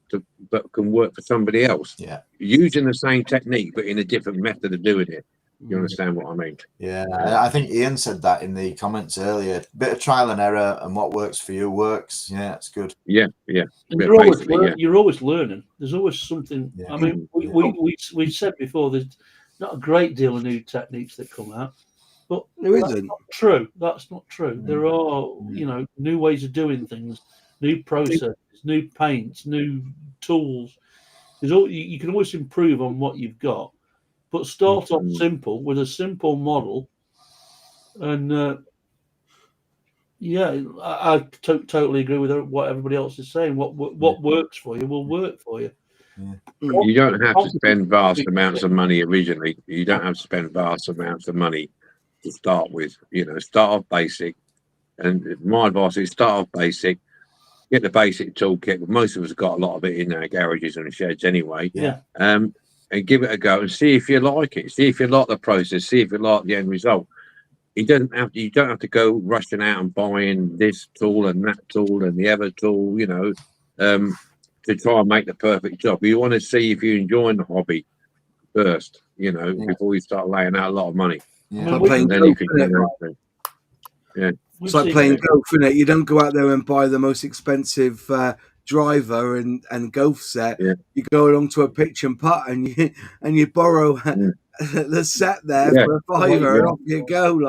but can work for somebody else. Yeah. Using the same technique, but in a different method of doing it. You understand what I mean? Yeah, I think Ian said that in the comments earlier. Bit of trial and error, and what works for you works. Yeah, it's good. Yeah. And Yeah, you're always learning. There's always something. Yeah. I mean, we said before, there's not a great deal of new techniques that come out, but There isn't. not true. That's not true. There are, new ways of doing things, new processes, new paints, new tools. You can always improve on what you've got, but start off simple with a simple model, and I totally agree with what everybody else is saying. What works for you will work for you. Yeah. You don't have to spend vast amounts of money originally. You don't have to spend vast amounts of money to start with. Start off basic. And my advice is start off basic, get the basic toolkit. Most of us have got a lot of it in our garages and sheds anyway. Yeah. And give it a go and see if you like it. See if you like the process. See if you like the end result. You don't have to go rushing out and buying this tool and that tool and the other tool, to try and make the perfect job. You want to see if you're enjoying the hobby first, before you start laying out a lot of money. Yeah. It's like playing golf, isn't it? You don't go out there and buy the most expensive driver and golf set. Yeah. You go along to a pitch and putt, and you borrow the set there for a $5, and off you go,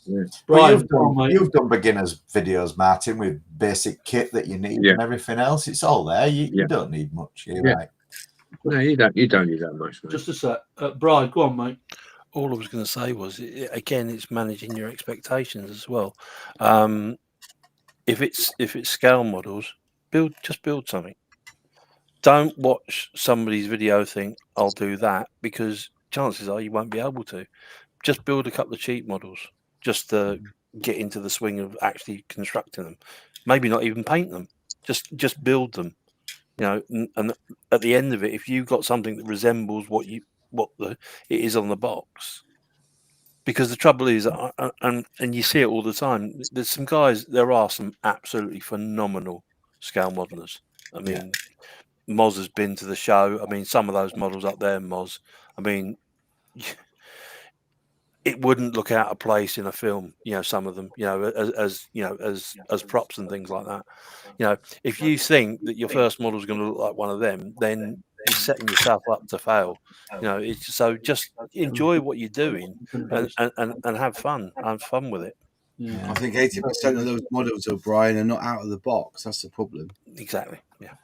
Yeah. But you've done beginners videos, Martin, with basic kit that you need and everything else. It's all there. You don't need much. Right. No, you don't need that much, mate. Just a sec. Bryan, go on, mate. All I was going to say was, again, it's managing your expectations as well. If it's scale models, just build something. Don't watch somebody's video, think I'll do that, because chances are you won't be able to. Just build a couple of cheap models, just to get into the swing of actually constructing them. Maybe not even paint them. Just build them. And at the end of it, if you've got something that resembles what it is on the box, because the trouble is, and you see it all the time. There are some absolutely phenomenal scale modelers. I mean, Moz has been to the show. I mean, some of those models up there, Moz. I mean, it wouldn't look out of place in a film. Some of them, as props and things like that. If you think that your first model is going to look like one of them, then you're setting yourself up to fail. So just enjoy what you're doing and have fun. Have fun with it. Yeah. I think 80% of those models, Bryan, are not out of the box. That's the problem. Exactly. Yeah,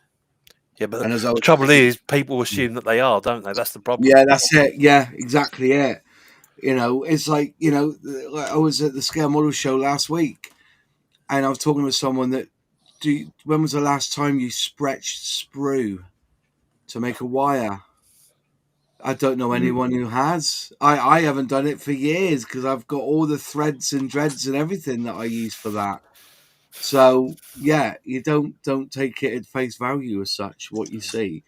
but the trouble is, people assume that they are, don't they? That's the problem. Yeah, that's it. Yeah, exactly it. It's like, I was at the Scale Model Show last week, and I was talking to someone that, when was the last time you stretched sprue to make a wire? I don't know anyone who has. I haven't done it for years because I've got all the threads and dreads and everything that I use for that. So you don't take it at face value as such, what you see,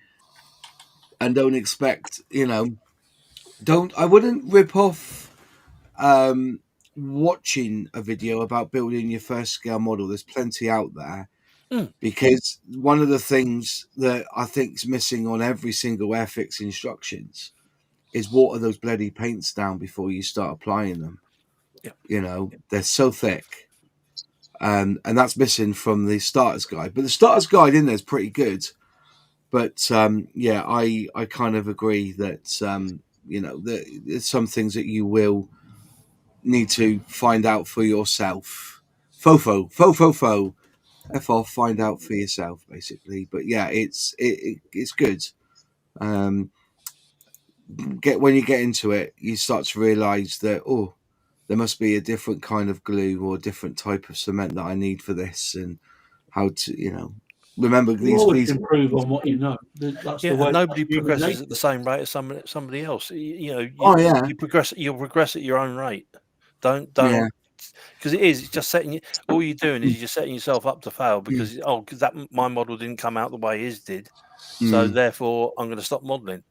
and don't expect, I wouldn't rip off watching a video about building your first scale model. There's plenty out there, because one of the things that I think is missing on every single Airfix instructions is water those bloody paints down before you start applying them. They're so thick. And that's missing from the starter's guide. But the starter's guide in there is pretty good. But I kind of agree that there's some things that you will need to find out for yourself. F-off, find out for yourself, basically. But it's good. When you get into it, you start to realise that there must be a different kind of glue or a different type of cement that I need for this, and how to, remember these. Always improve on what you know. That's the way. Nobody progresses at the same rate as somebody else. You progress. You'll progress at your own rate. Don't. Because it's just setting you. All you're doing is you're just setting yourself up to fail because my model didn't come out the way his did, so therefore I'm going to stop modelling.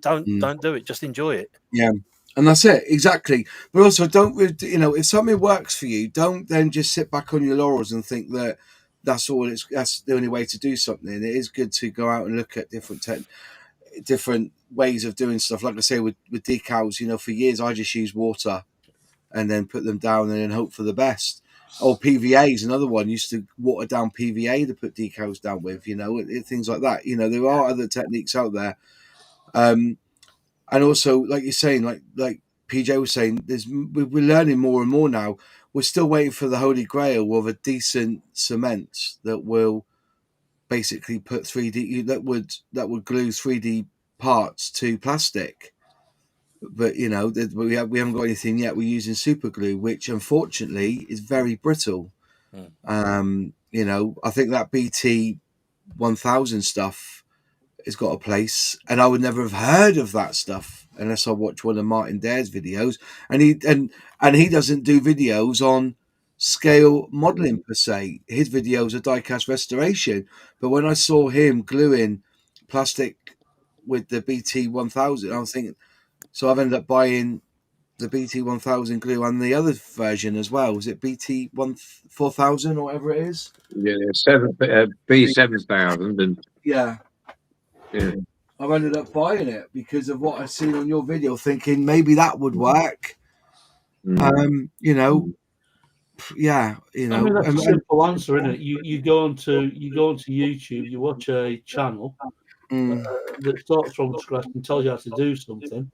Don't do it. Just enjoy it. Yeah. And that's it, exactly. But also, don't, if something works for you, don't then just sit back on your laurels and think that, that's the only way to do something. It is good to go out and look at different ways of doing stuff. Like I say, with decals, for years I just used water and then put them down and then hope for the best. Or PVA is another one. Used to water down PVA to put decals down with, things like that. There are other techniques out there. And also, like you're saying, like PJ was saying, we're learning more and more now. We're still waiting for the holy grail of a decent cement that will basically put 3D that would glue 3D parts to plastic. But we haven't got anything yet. We're using super glue, which unfortunately is very brittle. I think that BT 1000 stuff has got a place, and I would never have heard of that stuff unless I watched one of Martin Dare's videos, and he doesn't do videos on scale modeling per se. His videos are diecast restoration. But when I saw him gluing plastic with the BT 1000, I was thinking, so I've ended up buying the BT 1000 glue and the other version as well. Was it BT 4000 or whatever it is? Yeah, B7000 and yeah. I've ended up buying it because of what I've seen on your video, thinking maybe that would work. I mean, that's a simple answer, isn't it? You go onto YouTube, you watch a channel that starts from scratch and tells you how to do something,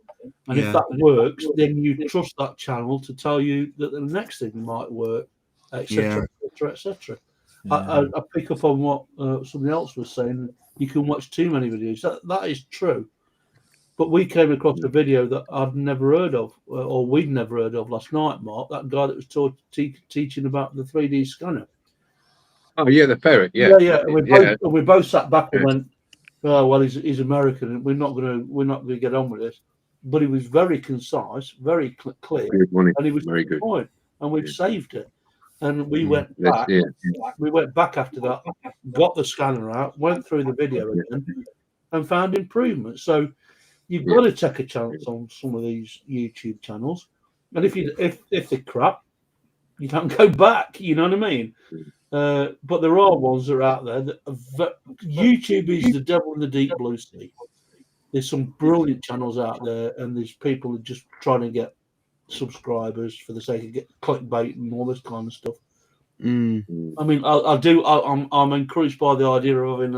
and if that works, then you trust that channel to tell you that the next thing might work, etc., etc. I pick up on what somebody else was saying. You can watch too many videos. That is true. But we came across a video that I'd never heard of, or we'd never heard of last night, Mark. That guy that was teaching about the 3D scanner. Oh, yeah, the ferret, yeah. We both sat back and went, "Oh, well, he's American, and we're not gonna get on with this." But he was very concise, very clear, and he was very good. Point, and we've saved it. And we went back. We went back after that, got the scanner out, went through the video again, and found improvements. So you've got to take a chance on some of these YouTube channels, and if they're crap, you don't go back. You know what I mean? But there are ones that are out there that YouTube is the devil in the deep blue sea. There's some brilliant channels out there, and there's people who are just trying to get subscribers for the sake of get clickbait and all this kind of stuff. I mean, I'm encouraged by the idea of having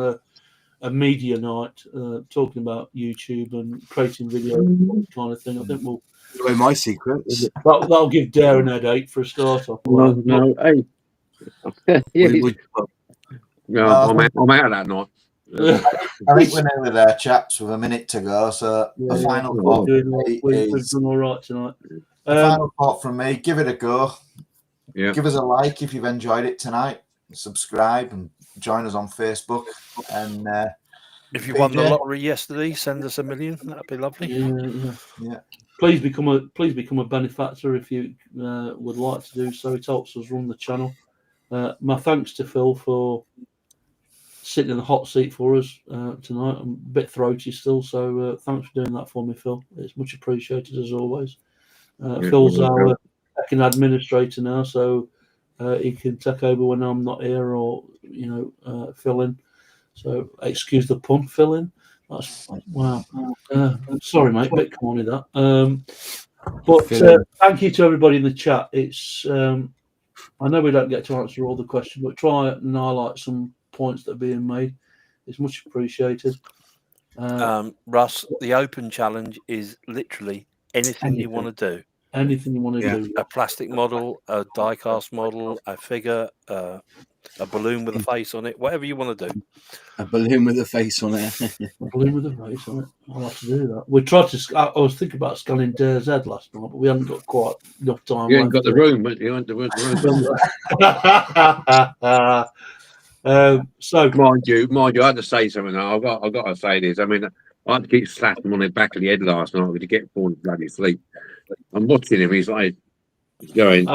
a media night, talking about YouTube and creating videos, kind of thing. I think we'll away my secrets. That'll give Dare an headache for a start off. No, hey. I'm out of that night. I think we're nearly there, chaps, with a minute to go. So a final thought. We've done all right tonight. Final thought from me: give it a go. Yeah. Give us a like if you've enjoyed it tonight. Subscribe and join us on Facebook. And if you won the lottery yesterday, send us $1 million. That'd be lovely. Yeah. Please become a benefactor if you would like to do so. It helps us run the channel. My thanks to Phil for sitting in the hot seat for us tonight. I'm a bit throaty still, so thanks for doing that for me, Phil. It's much appreciated as always. Phil's our second administrator now, so he can take over when I'm not here, or fill in. So excuse the pun, fill in. That's wow. Sorry, mate, a bit corny that. But thank you to everybody in the chat. It's I know we don't get to answer all the questions, but try and highlight some points that are being made. It's much appreciated. Russ, the open challenge is literally anything you want to do. Anything you want to do. A plastic model, a die-cast model, a figure, a balloon with a face on it, whatever you want to do. A balloon with a face on it. A balloon with a face on it. I'll have to do that. We tried to. I was thinking about scanning Dare's head last night, but we haven't got quite enough time. You ain't got the room, but you ain't the room. So mind you, I had to say something. I've got to say this. I mean, I had to keep slapping him on the back of the head last night to get falling bloody asleep. I'm watching him. He's like, he's going.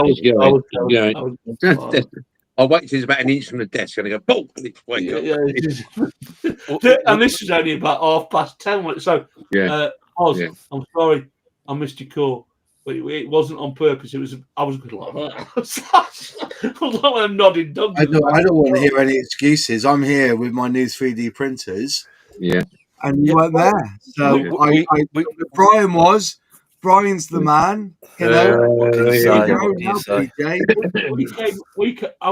I'll wait till he's about an inch from the desk and I go, boom, wake up. And this is only about 10:30. So, Oz, I'm sorry, I missed your call. But it wasn't on purpose. It was. I was good like that. I was like I'm nodding. I don't want to hear any excuses. I'm here with my new 3D printers. Yeah. And you weren't there. So Brian's the man. You know. What can you say? What can you say? I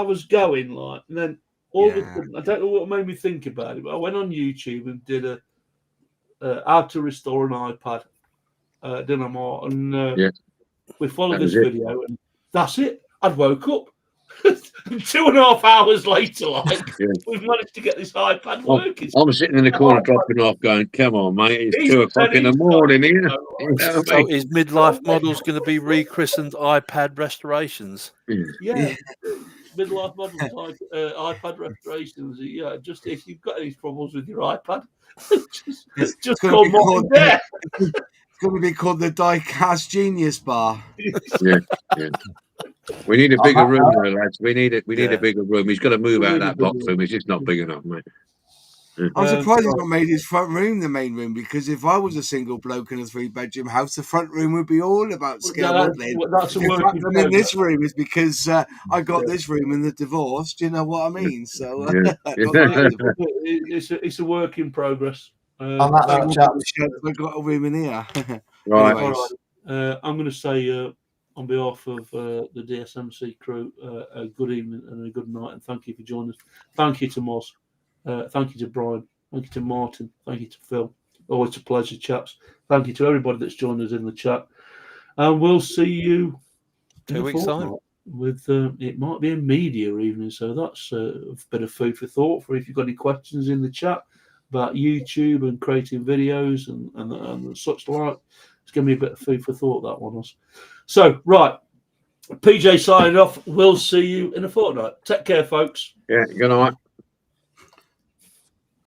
was going like, and then all of a sudden, I don't know what made me think about it, but I went on YouTube and did how to restore an iPad. Dynamo, and we followed this video, and that's it. I'd woke up 2.5 hours later, we've managed to get this iPad working. I'm sitting in the corner dropping off, going, "Come on, mate! It's 2 o'clock in the morning here." So is Midlife Models going to be rechristened iPad Restorations? Yeah. Midlife Models iPad Restorations. Yeah, just if you've got any problems with your iPad, just call Martin there. It's going to be called the Diecast Genius Bar. Yeah. We need a bigger room, though, lads. We need it. We need a bigger room. He's got to move out of that box room. It's just not big enough, mate. I'm surprised he's not made his front room the main room, because if I was a single bloke in a 3-bedroom house, the front room would be all about scale modelling. That's in fact, I'm in this room is because I got this room in the divorce. Do you know what I mean? So it's a work in progress. On that note, chaps, I've got a room in here. Right. All right. I'm going to say on behalf of the DSMC crew, a good evening and a good night, and thank you for joining us. Thank you to MOS. Thank you to Bryan. Thank you to Martin. Thank you to Phil. Always a pleasure, chaps. Thank you to everybody that's joined us in the chat. And we'll see you 2 weeks' time. With it might be a media evening, so that's a bit of food for thought for if you've got any questions in the chat about YouTube and creating videos and such like. It's going to be a bit of food for thought, that one was. So, right. PJ signing off. We'll see you in a fortnight. Take care, folks. Yeah, good night.